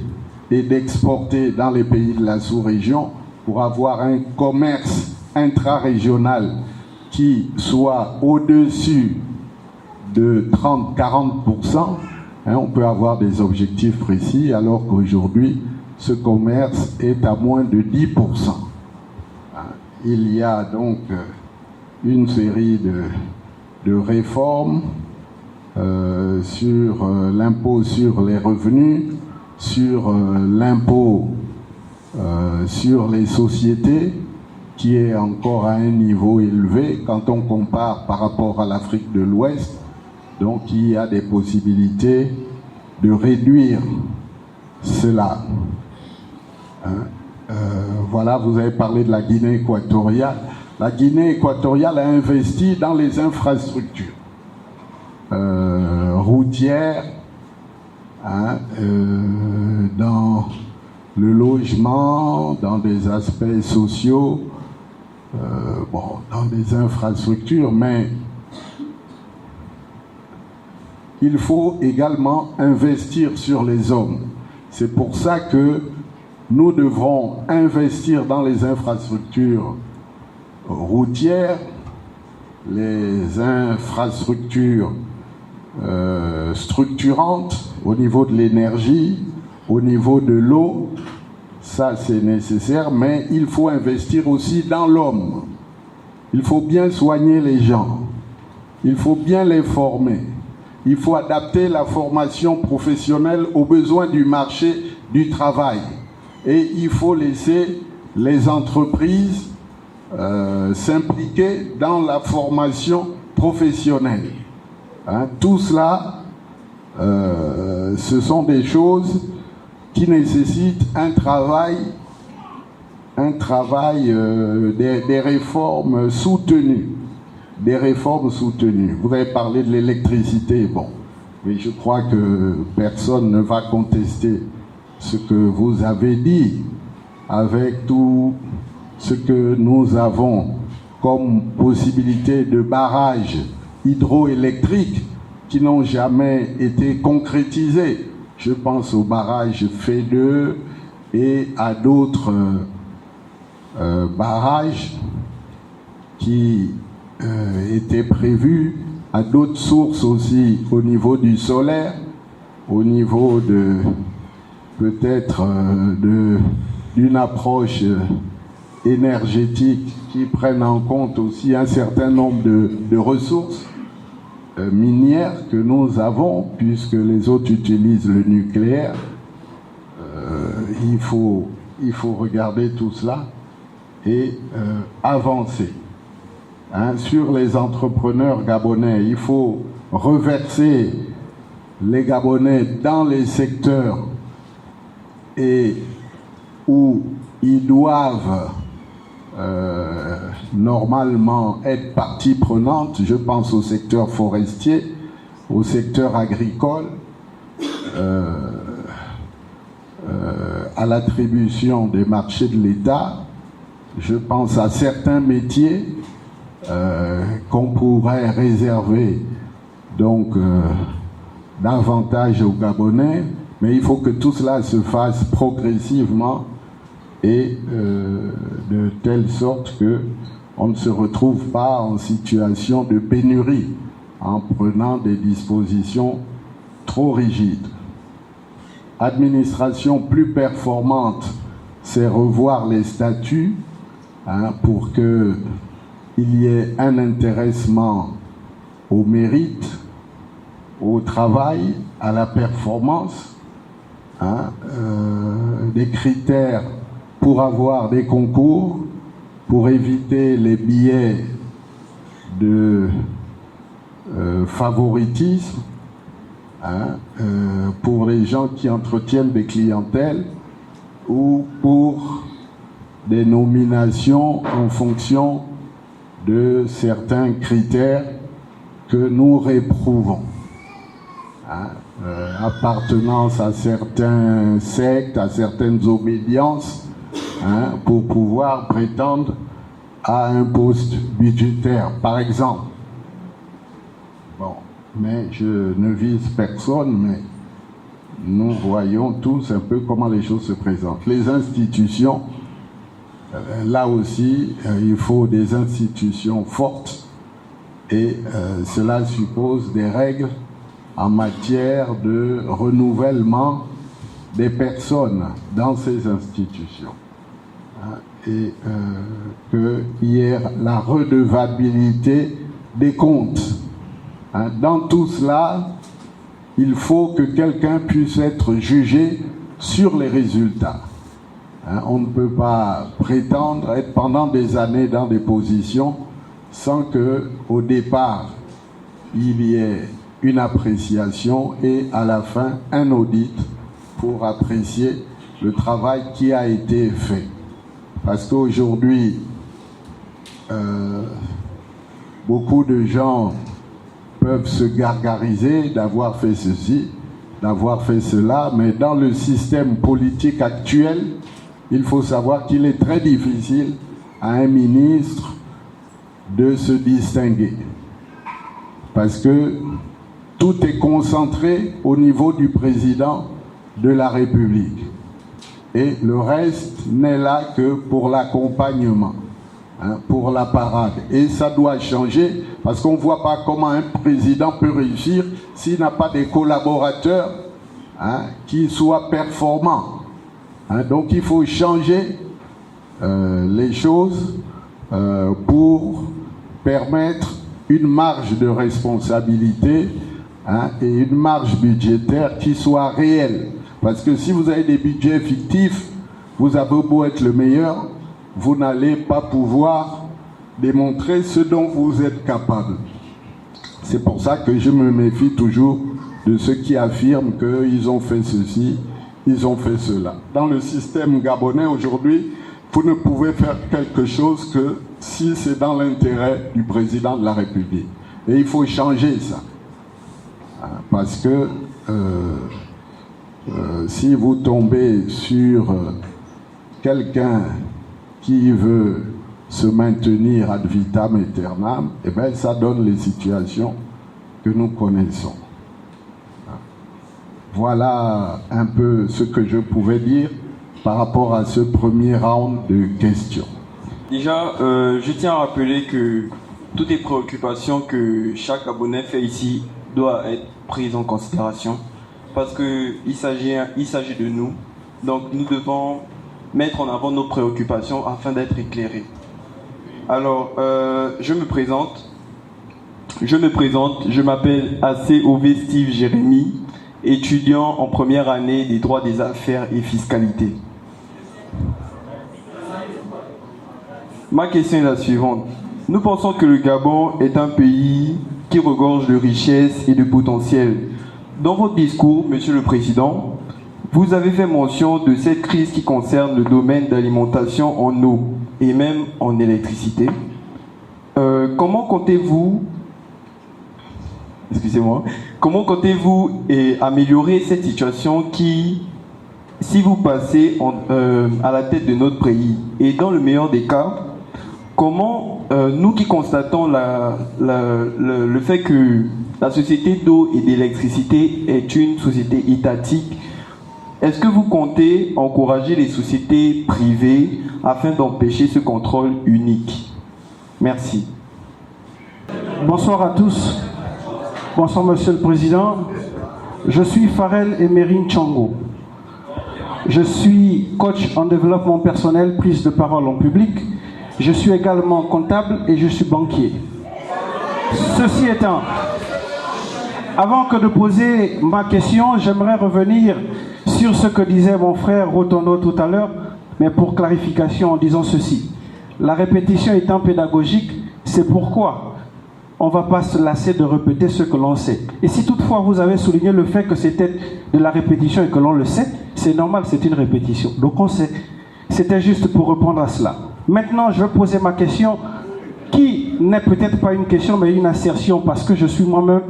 et d'exporter dans les pays de la sous-région pour avoir un commerce intra-régional qui soit au-dessus de 30-40%, on peut avoir des objectifs précis, alors qu'aujourd'hui, ce commerce est à moins de 10%. Il y a donc une série de réformes sur l'impôt sur les revenus, sur l'impôt sur les sociétés, qui est encore à un niveau élevé quand on compare par rapport à l'Afrique de l'Ouest. Donc il y a des possibilités de réduire cela. Voilà, vous avez parlé de la Guinée équatoriale. La Guinée équatoriale a investi dans les infrastructures routières, dans le logement, dans des aspects sociaux, dans des infrastructures, mais il faut également investir sur les hommes. C'est pour ça que nous devrons investir dans les infrastructures routières, les infrastructures structurantes au niveau de l'énergie, au niveau de l'eau. Ça, c'est nécessaire, mais il faut investir aussi dans l'homme. Il faut bien soigner les gens. Il faut bien les former. Il faut adapter la formation professionnelle aux besoins du marché du travail. Et il faut laisser les entreprises s'impliquer dans la formation professionnelle. Tout cela, ce sont des choses qui nécessitent un travail, des réformes soutenues. Des réformes soutenues. Vous avez parlé de l'électricité, mais je crois que personne ne va contester ce que vous avez dit, avec tout ce que nous avons comme possibilité de barrages hydroélectriques qui n'ont jamais été concrétisés. Je pense au barrage F2 et à d'autres barrages qui étaient prévus, à d'autres sources aussi au niveau du solaire, au niveau de peut-être d'une approche énergétique qui prenne en compte aussi un certain nombre de ressources minières que nous avons, puisque les autres utilisent le nucléaire. il faut regarder tout cela et avancer. Hein, sur les entrepreneurs gabonais, il faut reverser les Gabonais dans les secteurs et où ils doivent normalement être partie prenante. Je pense au secteur forestier, au secteur agricole, à l'attribution des marchés de l'État. Je pense à certains métiers qu'on pourrait réserver donc davantage aux Gabonais, mais il faut que tout cela se fasse progressivement et de telle sorte qu'on ne se retrouve pas en situation de pénurie en prenant des dispositions trop rigides. Administration plus performante, c'est revoir les statuts pour qu'il y ait un intéressement au mérite, au travail, à la performance, des critères pour avoir des concours, pour éviter les biais de favoritisme, pour les gens qui entretiennent des clientèles ou pour des nominations en fonction de certains critères que nous réprouvons. Appartenance à certains sectes, à certaines obédiences, pour pouvoir prétendre à un poste budgétaire, par exemple. Bon, mais je ne vise personne, mais nous voyons tous un peu comment les choses se présentent. Les institutions, là aussi, il faut des institutions fortes et cela suppose des règles en matière de renouvellement des personnes dans ces institutions. Et qu'il y ait la redevabilité des comptes. Dans tout cela, il faut que quelqu'un puisse être jugé sur les résultats. On ne peut pas prétendre être pendant des années dans des positions sans qu'au départ, il y ait une appréciation et à la fin, un audit pour apprécier le travail qui a été fait. Parce qu'aujourd'hui, beaucoup de gens peuvent se gargariser d'avoir fait ceci, d'avoir fait cela, mais dans le système politique actuel, il faut savoir qu'il est très difficile à un ministre de se distinguer. Parce que tout est concentré au niveau du président de la République. Et le reste n'est là que pour l'accompagnement, pour la parade. Et ça doit changer parce qu'on ne voit pas comment un président peut réussir s'il n'a pas des collaborateurs qui soient performants. Donc il faut changer les choses pour permettre une marge de responsabilité et une marge budgétaire qui soit réelle. Parce que si vous avez des budgets fictifs, vous avez beau être le meilleur, vous n'allez pas pouvoir démontrer ce dont vous êtes capable. C'est pour ça que je me méfie toujours de ceux qui affirment qu'ils ont fait ceci, ils ont fait cela. Dans le système gabonais aujourd'hui, vous ne pouvez faire quelque chose que si c'est dans l'intérêt du président de la République. Et il faut changer ça. Parce que si vous tombez sur quelqu'un qui veut se maintenir ad vitam aeternam, eh bien, ça donne les situations que nous connaissons. Voilà un peu ce que je pouvais dire par rapport à ce premier round de questions. Déjà, je tiens à rappeler que toutes les préoccupations que chaque abonné fait ici doivent être prises en considération parce qu'il s'agit de nous. Donc nous devons mettre en avant nos préoccupations afin d'être éclairés. Alors, je me présente, je m'appelle ACOV Steve Jérémy, étudiant en première année des droits des affaires et fiscalité. Ma question est la suivante. Nous pensons que le Gabon est un pays qui regorge de richesses et de potentiel. Dans votre discours, Monsieur le Président, vous avez fait mention de cette crise qui concerne le domaine d'alimentation en eau et même en électricité. Comment comptez-vous améliorer cette situation qui, si vous passez à la tête de notre pays, et dans le meilleur des cas, comment nous qui constatons le fait que la société d'eau et d'électricité est une société étatique, est-ce que vous comptez encourager les sociétés privées afin d'empêcher ce contrôle unique? Merci. Bonsoir à tous. Bonsoir Monsieur le Président. Je suis Farel Emery Tchongo. Je suis coach en développement personnel, prise de parole en public. Je suis également comptable et je suis banquier. Ceci étant, avant que de poser ma question, j'aimerais revenir sur ce que disait mon frère Rotondo tout à l'heure, mais pour clarification en disant ceci. La répétition étant pédagogique, c'est pourquoi on ne va pas se lasser de répéter ce que l'on sait. Et si toutefois vous avez souligné le fait que c'était de la répétition et que l'on le sait, c'est normal, c'est une répétition. Donc on sait. C'était juste pour répondre à cela. Maintenant, je vais poser ma question qui n'est peut-être pas une question mais une assertion parce que je suis moi-même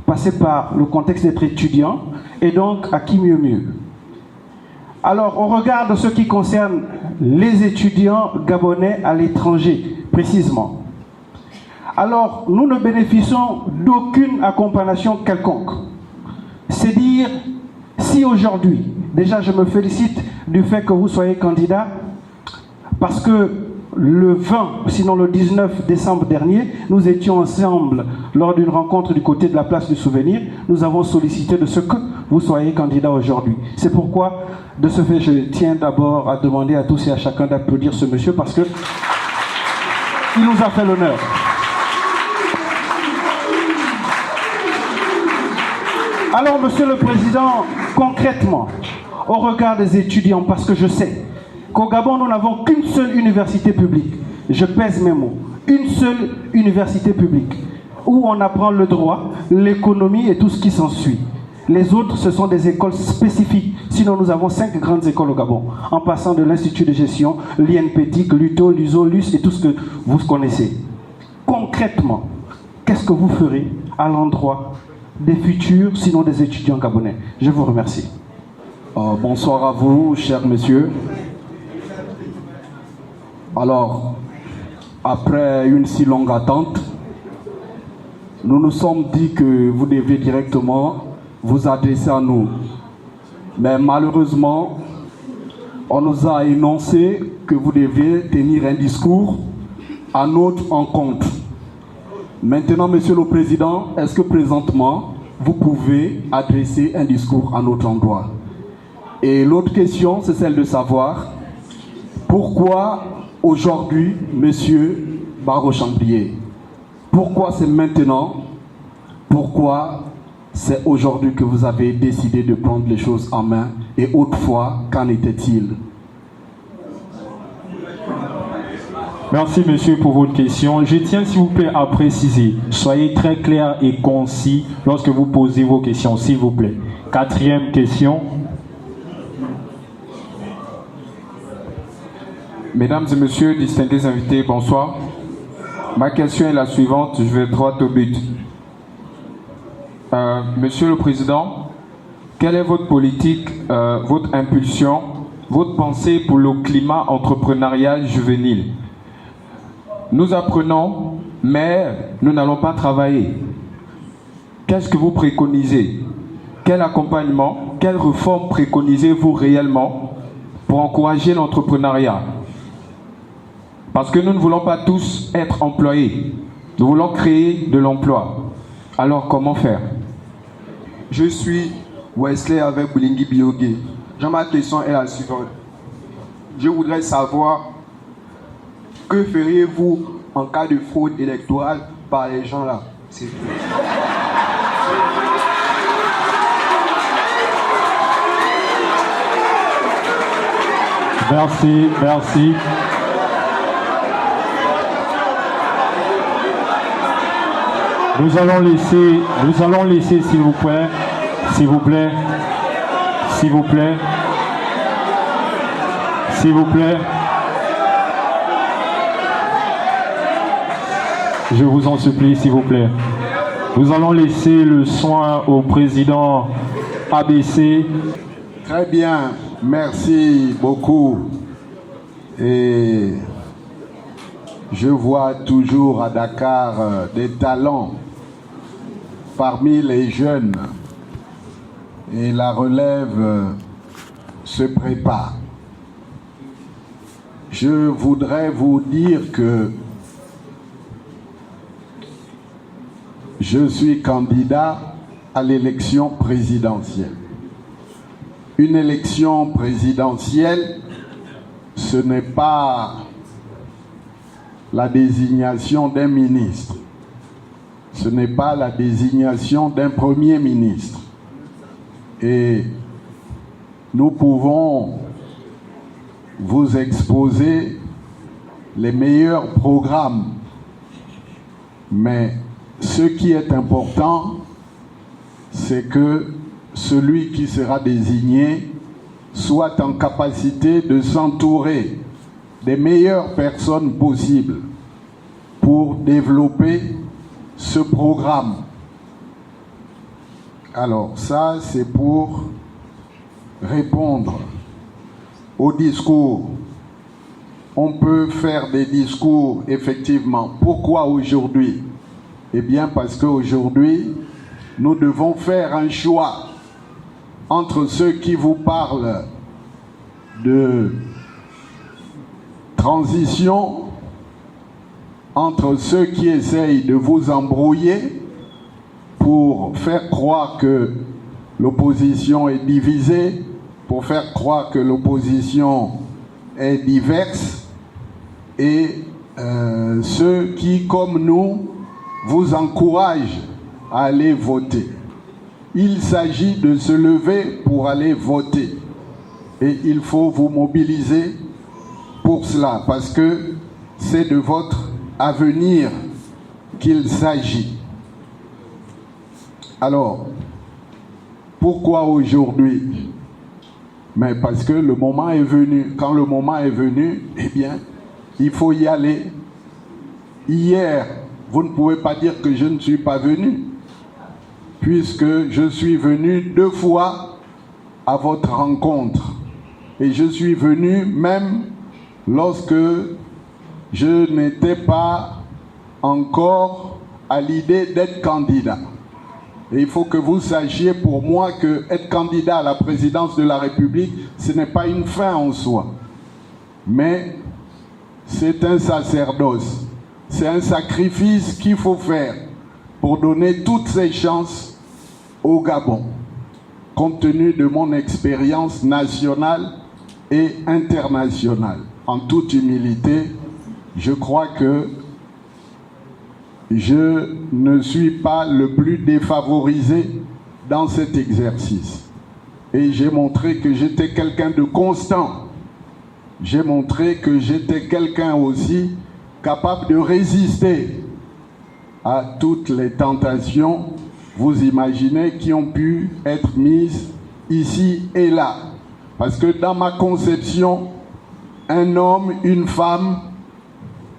passé par le contexte d'être étudiant et donc à qui mieux mieux. Alors, au regard de ce qui concerne les étudiants gabonais à l'étranger, précisément. Alors, nous ne bénéficions d'aucune accompagnement quelconque. C'est dire, si aujourd'hui, déjà je me félicite du fait que vous soyez candidat, parce que le 20, sinon le 19 décembre dernier, nous étions ensemble lors d'une rencontre du côté de la place du souvenir. Nous avons sollicité de ce que vous soyez candidat aujourd'hui. C'est pourquoi, de ce fait, je tiens d'abord à demander à tous et à chacun d'applaudir ce monsieur parce que il nous a fait l'honneur. Alors, Monsieur le Président, concrètement, au regard des étudiants, parce que je sais qu'au Gabon, nous n'avons qu'une seule université publique. Je pèse mes mots. Une seule université publique où on apprend le droit, l'économie et tout ce qui s'ensuit. Les autres, ce sont des écoles spécifiques. Sinon, nous avons 5 grandes écoles au Gabon, en passant de l'Institut de gestion, l'INPETIC, l'UTO, l'USO, l'US et tout ce que vous connaissez. Concrètement, qu'est-ce que vous ferez à l'endroit des futurs, sinon des étudiants gabonais? Je vous remercie. Bonsoir à vous, chers messieurs. Alors, après une si longue attente, nous nous sommes dit que vous deviez directement vous adresser à nous. Mais malheureusement, on nous a énoncé que vous deviez tenir un discours à notre encontre. Maintenant, Monsieur le Président, est-ce que présentement, vous pouvez adresser un discours à notre endroit? Et l'autre question, c'est celle de savoir pourquoi aujourd'hui, Monsieur Barreau-Chamblier? Pourquoi c'est maintenant? Pourquoi c'est aujourd'hui que vous avez décidé de prendre les choses en main? Et autrefois, qu'en était-il? Merci, monsieur, pour votre question. Je tiens, s'il vous plaît, à préciser. Soyez très clair et concis lorsque vous posez vos questions, s'il vous plaît. 4e question. Mesdames et messieurs, distingués invités, bonsoir. Ma question est la suivante, je vais droit au but. Monsieur le Président, quelle est votre politique, votre impulsion, votre pensée pour le climat entrepreneurial juvénile? Nous apprenons, mais nous n'allons pas travailler. Qu'est-ce que vous préconisez? Quel accompagnement, quelle réforme préconisez-vous réellement pour encourager l'entrepreneuriat? Parce que nous ne voulons pas tous être employés. Nous voulons créer de l'emploi. Alors, comment faire? Je suis Wesley avec Boulingi Biogué. Ma question est la suivante. Je voudrais savoir que feriez-vous en cas de fraude électorale par les gens là? Merci, merci. Nous allons laisser, s'il vous plaît, s'il vous plaît, s'il vous plaît, s'il vous plaît. Je vous en supplie, s'il vous plaît. Nous allons laisser le soin au président ABC. Très bien, merci beaucoup. Et je vois toujours à Dakar des talents parmi les jeunes. Et la relève se prépare. Je voudrais vous dire que je suis candidat à l'élection présidentielle. Une élection présidentielle, ce n'est pas la désignation d'un ministre. Ce n'est pas la désignation d'un premier ministre. Et nous pouvons vous exposer les meilleurs programmes. Mais ce qui est important, c'est que celui qui sera désigné soit en capacité de s'entourer des meilleures personnes possibles pour développer ce programme. Alors ça, c'est pour répondre au discours. On peut faire des discours, effectivement. Pourquoi aujourd'hui? Eh bien, parce qu'aujourd'hui, nous devons faire un choix entre ceux qui vous parlent de transition, entre ceux qui essayent de vous embrouiller pour faire croire que l'opposition est divisée, pour faire croire que l'opposition est diverse, et ceux qui, comme nous, vous encouragent à aller voter. Il s'agit de se lever pour aller voter. Et il faut vous mobiliser pour cela, parce que c'est de votre avenir qu'il s'agit. Alors, pourquoi aujourd'hui? Mais parce que le moment est venu. Quand le moment est venu, eh bien, il faut y aller. Hier, vous ne pouvez pas dire que je ne suis pas venu, puisque je suis venu 2 fois à votre rencontre. Et je suis venu même lorsque je n'étais pas encore à l'idée d'être candidat. Et il faut que vous sachiez pour moi que être candidat à la présidence de la République, ce n'est pas une fin en soi, mais c'est un sacerdoce. C'est un sacrifice qu'il faut faire pour donner toutes ses chances au Gabon, compte tenu de mon expérience nationale et internationale. En toute humilité, je crois que je ne suis pas le plus défavorisé dans cet exercice. Et j'ai montré que j'étais quelqu'un de constant. J'ai montré que j'étais quelqu'un aussi capable de résister à toutes les tentations, vous imaginez, qui ont pu être mises ici et là. Parce que dans ma conception, un homme, une femme,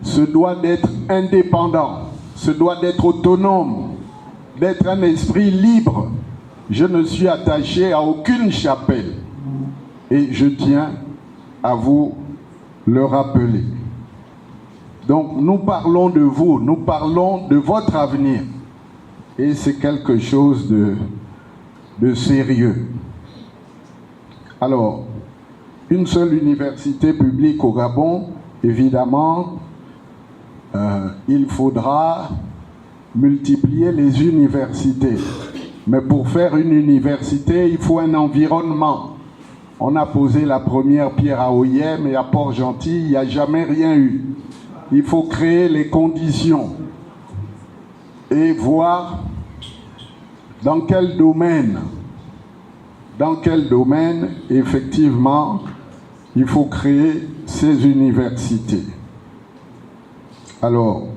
se doit d'être indépendant, se doit d'être autonome, d'être un esprit libre. Je ne suis attaché à aucune chapelle. Et je tiens à vous le rappeler. Donc nous parlons de vous, nous parlons de votre avenir. Et c'est quelque chose de sérieux. Alors, une seule université publique au Gabon, évidemment, il faudra multiplier les universités. Mais pour faire une université, il faut un environnement. On a posé la première pierre à Oyem et à Port-Gentil, il n'y a jamais rien eu. Il faut créer les conditions et voir dans quel domaine, effectivement, il faut créer ces universités. Alors,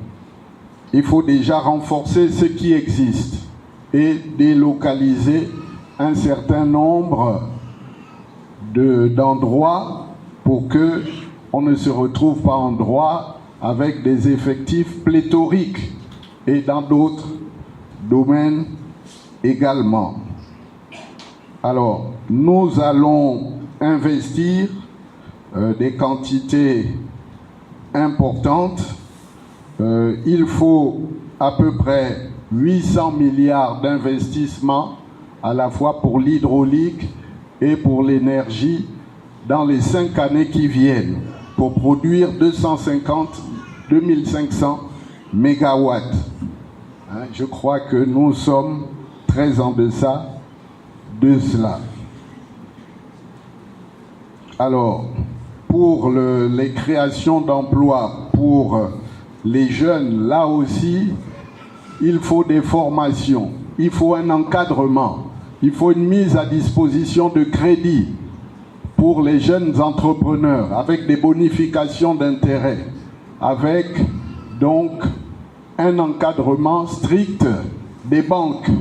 il faut déjà renforcer ce qui existe et délocaliser un certain nombre d'endroits pour que on ne se retrouve pas en droit avec des effectifs pléthoriques et dans d'autres domaines également. Alors, nous allons investir des quantités importantes. Il faut à peu près 800 milliards d'investissements à la fois pour l'hydraulique et pour l'énergie dans les 5 années qui viennent pour produire 2500 mégawatts. Je crois que nous sommes très en deçà de cela. Alors, pour les créations d'emplois, pour les jeunes, là aussi, il faut des formations, il faut un encadrement, il faut une mise à disposition de crédits pour les jeunes entrepreneurs, avec des bonifications d'intérêt, avec donc un encadrement strict des banques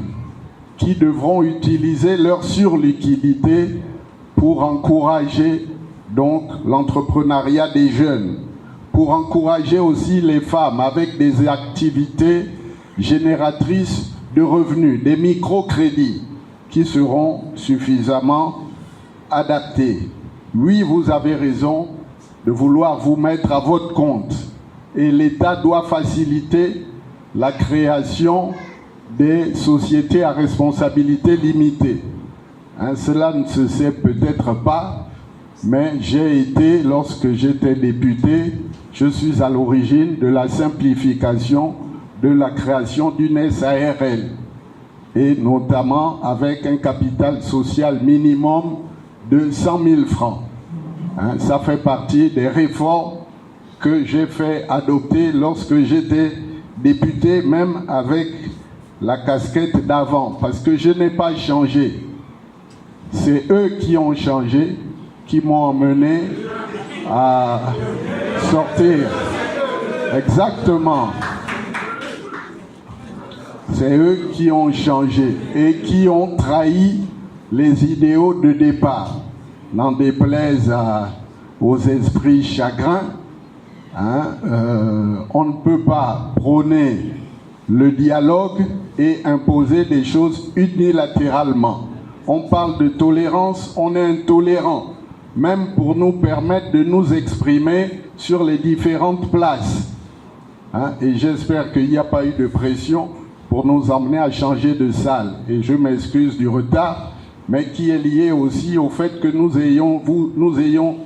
qui devront utiliser leur surliquidité pour encourager donc l'entrepreneuriat des jeunes, pour encourager aussi les femmes avec des activités génératrices de revenus, des microcrédits qui seront suffisamment adaptés. Oui, vous avez raison de vouloir vous mettre à votre compte et l'État doit faciliter la création des sociétés à responsabilité limitée. Cela ne se sait peut-être pas, mais j'ai été, lorsque j'étais député, je suis à l'origine de la simplification de la création d'une SARL, et notamment avec un capital social minimum de 100 000 francs. Ça fait partie des réformes que j'ai fait adopter lorsque j'étais député, même avec la casquette d'avant, parce que je n'ai pas changé. C'est eux qui ont changé, qui m'ont emmené à sortir. Exactement. C'est eux qui ont changé et qui ont trahi les idéaux de départ. N'en déplaise aux esprits chagrins, on ne peut pas prôner le dialogue et imposer des choses unilatéralement. On parle de tolérance, on est intolérant, même pour nous permettre de nous exprimer sur les différentes places. Et j'espère qu'il n'y a pas eu de pression pour nous emmener à changer de salle. Et je m'excuse du retard, mais qui est lié aussi au fait que nous ayons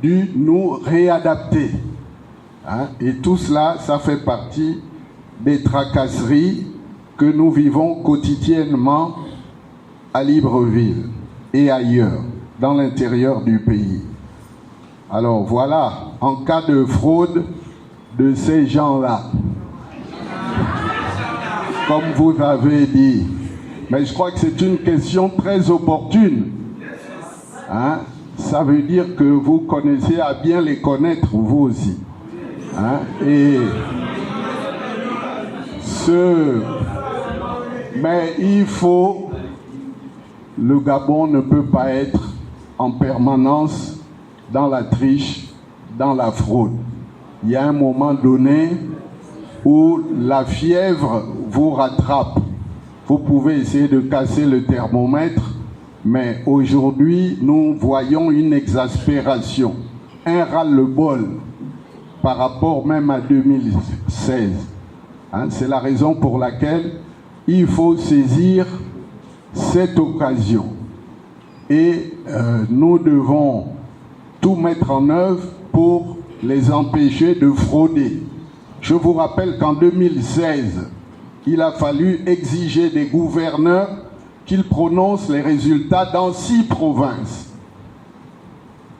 dû nous réadapter. Et tout cela, ça fait partie des tracasseries que nous vivons quotidiennement à Libreville et ailleurs, dans l'intérieur du pays. Alors voilà, en cas de fraude de ces gens-là, comme vous avez dit, mais je crois que c'est une question très opportune. Ça veut dire que vous connaissez à bien les connaître, vous aussi. Mais il faut... Le Gabon ne peut pas être en permanence dans la triche, dans la fraude. Il y a un moment donné où la fièvre vous rattrape. Vous pouvez essayer de casser le thermomètre, mais aujourd'hui, nous voyons une exaspération, un ras-le-bol par rapport même à 2016. C'est la raison pour laquelle il faut saisir cette occasion. Et nous devons tout mettre en œuvre pour les empêcher de frauder. Je vous rappelle qu'en 2016, il a fallu exiger des gouverneurs qu'ils prononcent les résultats dans 6 provinces.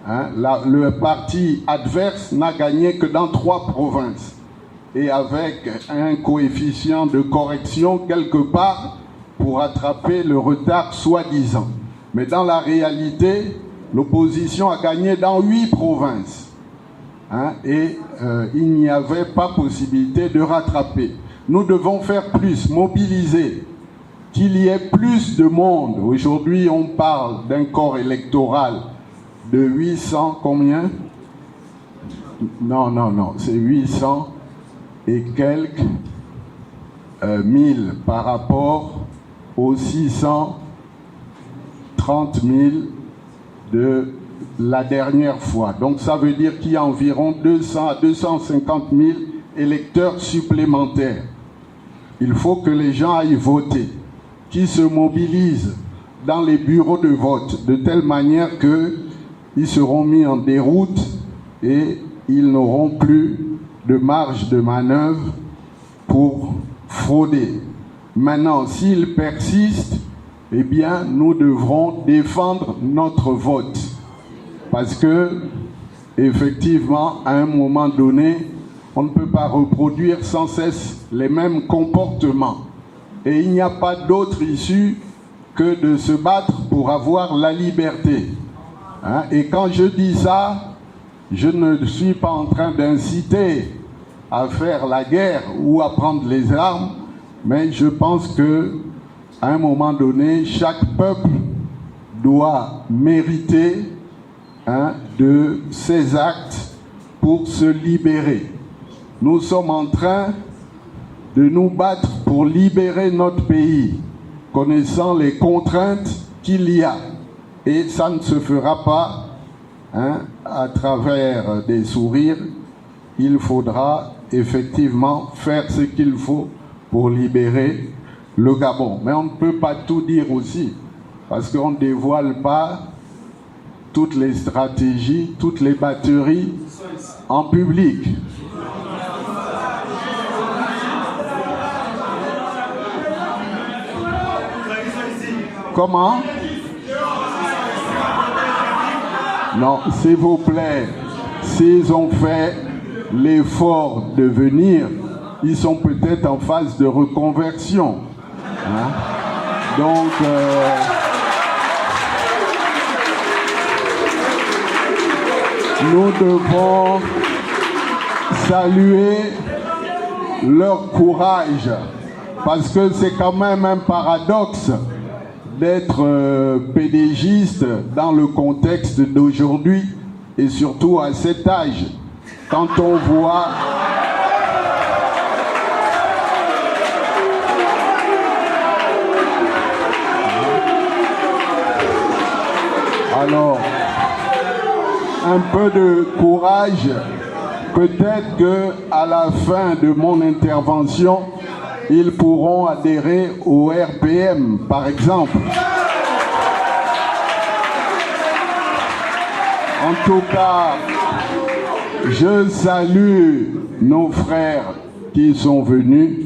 Le parti adverse n'a gagné que dans 3 provinces. Et avec un coefficient de correction quelque part pour rattraper le retard soi-disant. Mais dans la réalité, l'opposition a gagné dans 8 provinces. Et il n'y avait pas possibilité de rattraper. Nous devons faire plus, mobiliser, qu'il y ait plus de monde. Aujourd'hui, on parle d'un corps électoral de 800, combien? Non, c'est 800 et quelques 1000 par rapport aux 630 000 de la dernière fois. Donc ça veut dire qu'il y a environ 200 à 250 000 électeurs supplémentaires. Il faut que les gens aillent voter, qu'ils se mobilisent dans les bureaux de vote, de telle manière qu'ils seront mis en déroute et ils n'auront plus de marge de manœuvre pour frauder. Maintenant, s'ils persistent, eh bien, nous devrons défendre notre vote. Parce que, effectivement, à un moment donné, on ne peut pas reproduire sans cesse les mêmes comportements. Et il n'y a pas d'autre issue que de se battre pour avoir la liberté. Hein? Et quand je dis ça, je ne suis pas en train d'inciter à faire la guerre ou à prendre les armes, mais je pense que à un moment donné, chaque peuple doit mériter de ses actes pour se libérer. Nous sommes en train de nous battre pour libérer notre pays, connaissant les contraintes qu'il y a. Et ça ne se fera pas à travers des sourires. Il faudra effectivement faire ce qu'il faut pour libérer le Gabon. Mais on ne peut pas tout dire aussi, parce qu'on ne dévoile pas toutes les stratégies, toutes les batteries en public. Comment? Non, s'il vous plaît, s'ils ont fait l'effort de venir, ils sont peut-être en phase de reconversion. Hein? Donc, nous devons saluer leur courage, parce que c'est quand même un paradoxe d'être pédégiste dans le contexte d'aujourd'hui et surtout à cet âge, quand on voit alors un peu de courage. Peut-être que à la fin de mon intervention, ils pourront adhérer au RPM, par exemple. En tout cas, je salue nos frères qui sont venus.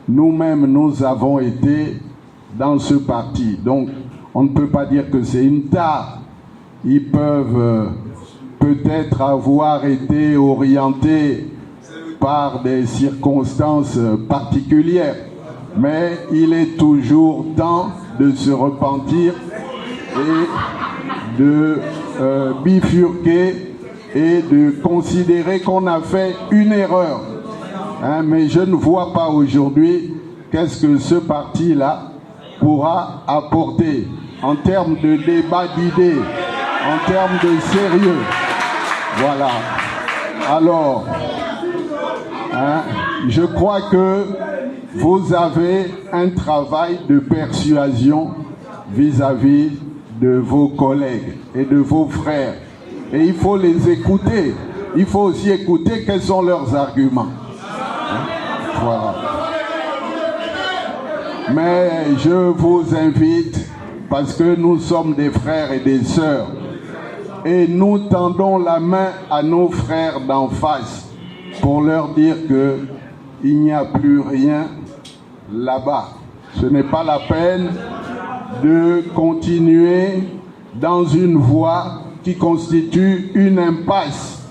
Nous-mêmes, nous avons été dans ce parti. Donc, on ne peut pas dire que c'est une tare. Ils peuvent peut-être avoir été orientés par des circonstances particulières, mais il est toujours temps de se repentir et de bifurquer et de considérer qu'on a fait une erreur. Mais je ne vois pas aujourd'hui qu'est-ce que ce parti-là pourra apporter en termes de débat d'idées, en termes de sérieux. Voilà. Alors, je crois que vous avez un travail de persuasion vis-à-vis de vos collègues et de vos frères. Et il faut les écouter. Il faut aussi écouter quels sont leurs arguments. Voilà. Mais je vous invite, parce que nous sommes des frères et des sœurs, et nous tendons la main à nos frères d'en face pour leur dire qu'il n'y a plus rien là-bas. Ce n'est pas la peine de continuer dans une voie qui constitue une impasse.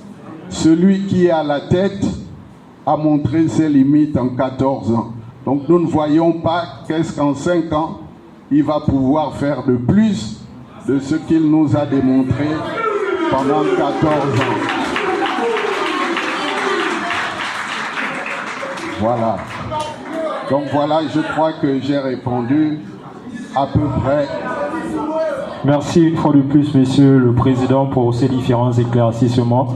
Celui qui est à la tête a montré ses limites en 14 ans. Donc nous ne voyons pas qu'est-ce qu'en 5 ans, il va pouvoir faire de plus de ce qu'il nous a démontré pendant 14 ans. Voilà. Donc voilà, je crois que j'ai répondu à peu près. Merci une fois de plus, Monsieur le Président, pour ces différents éclaircissements.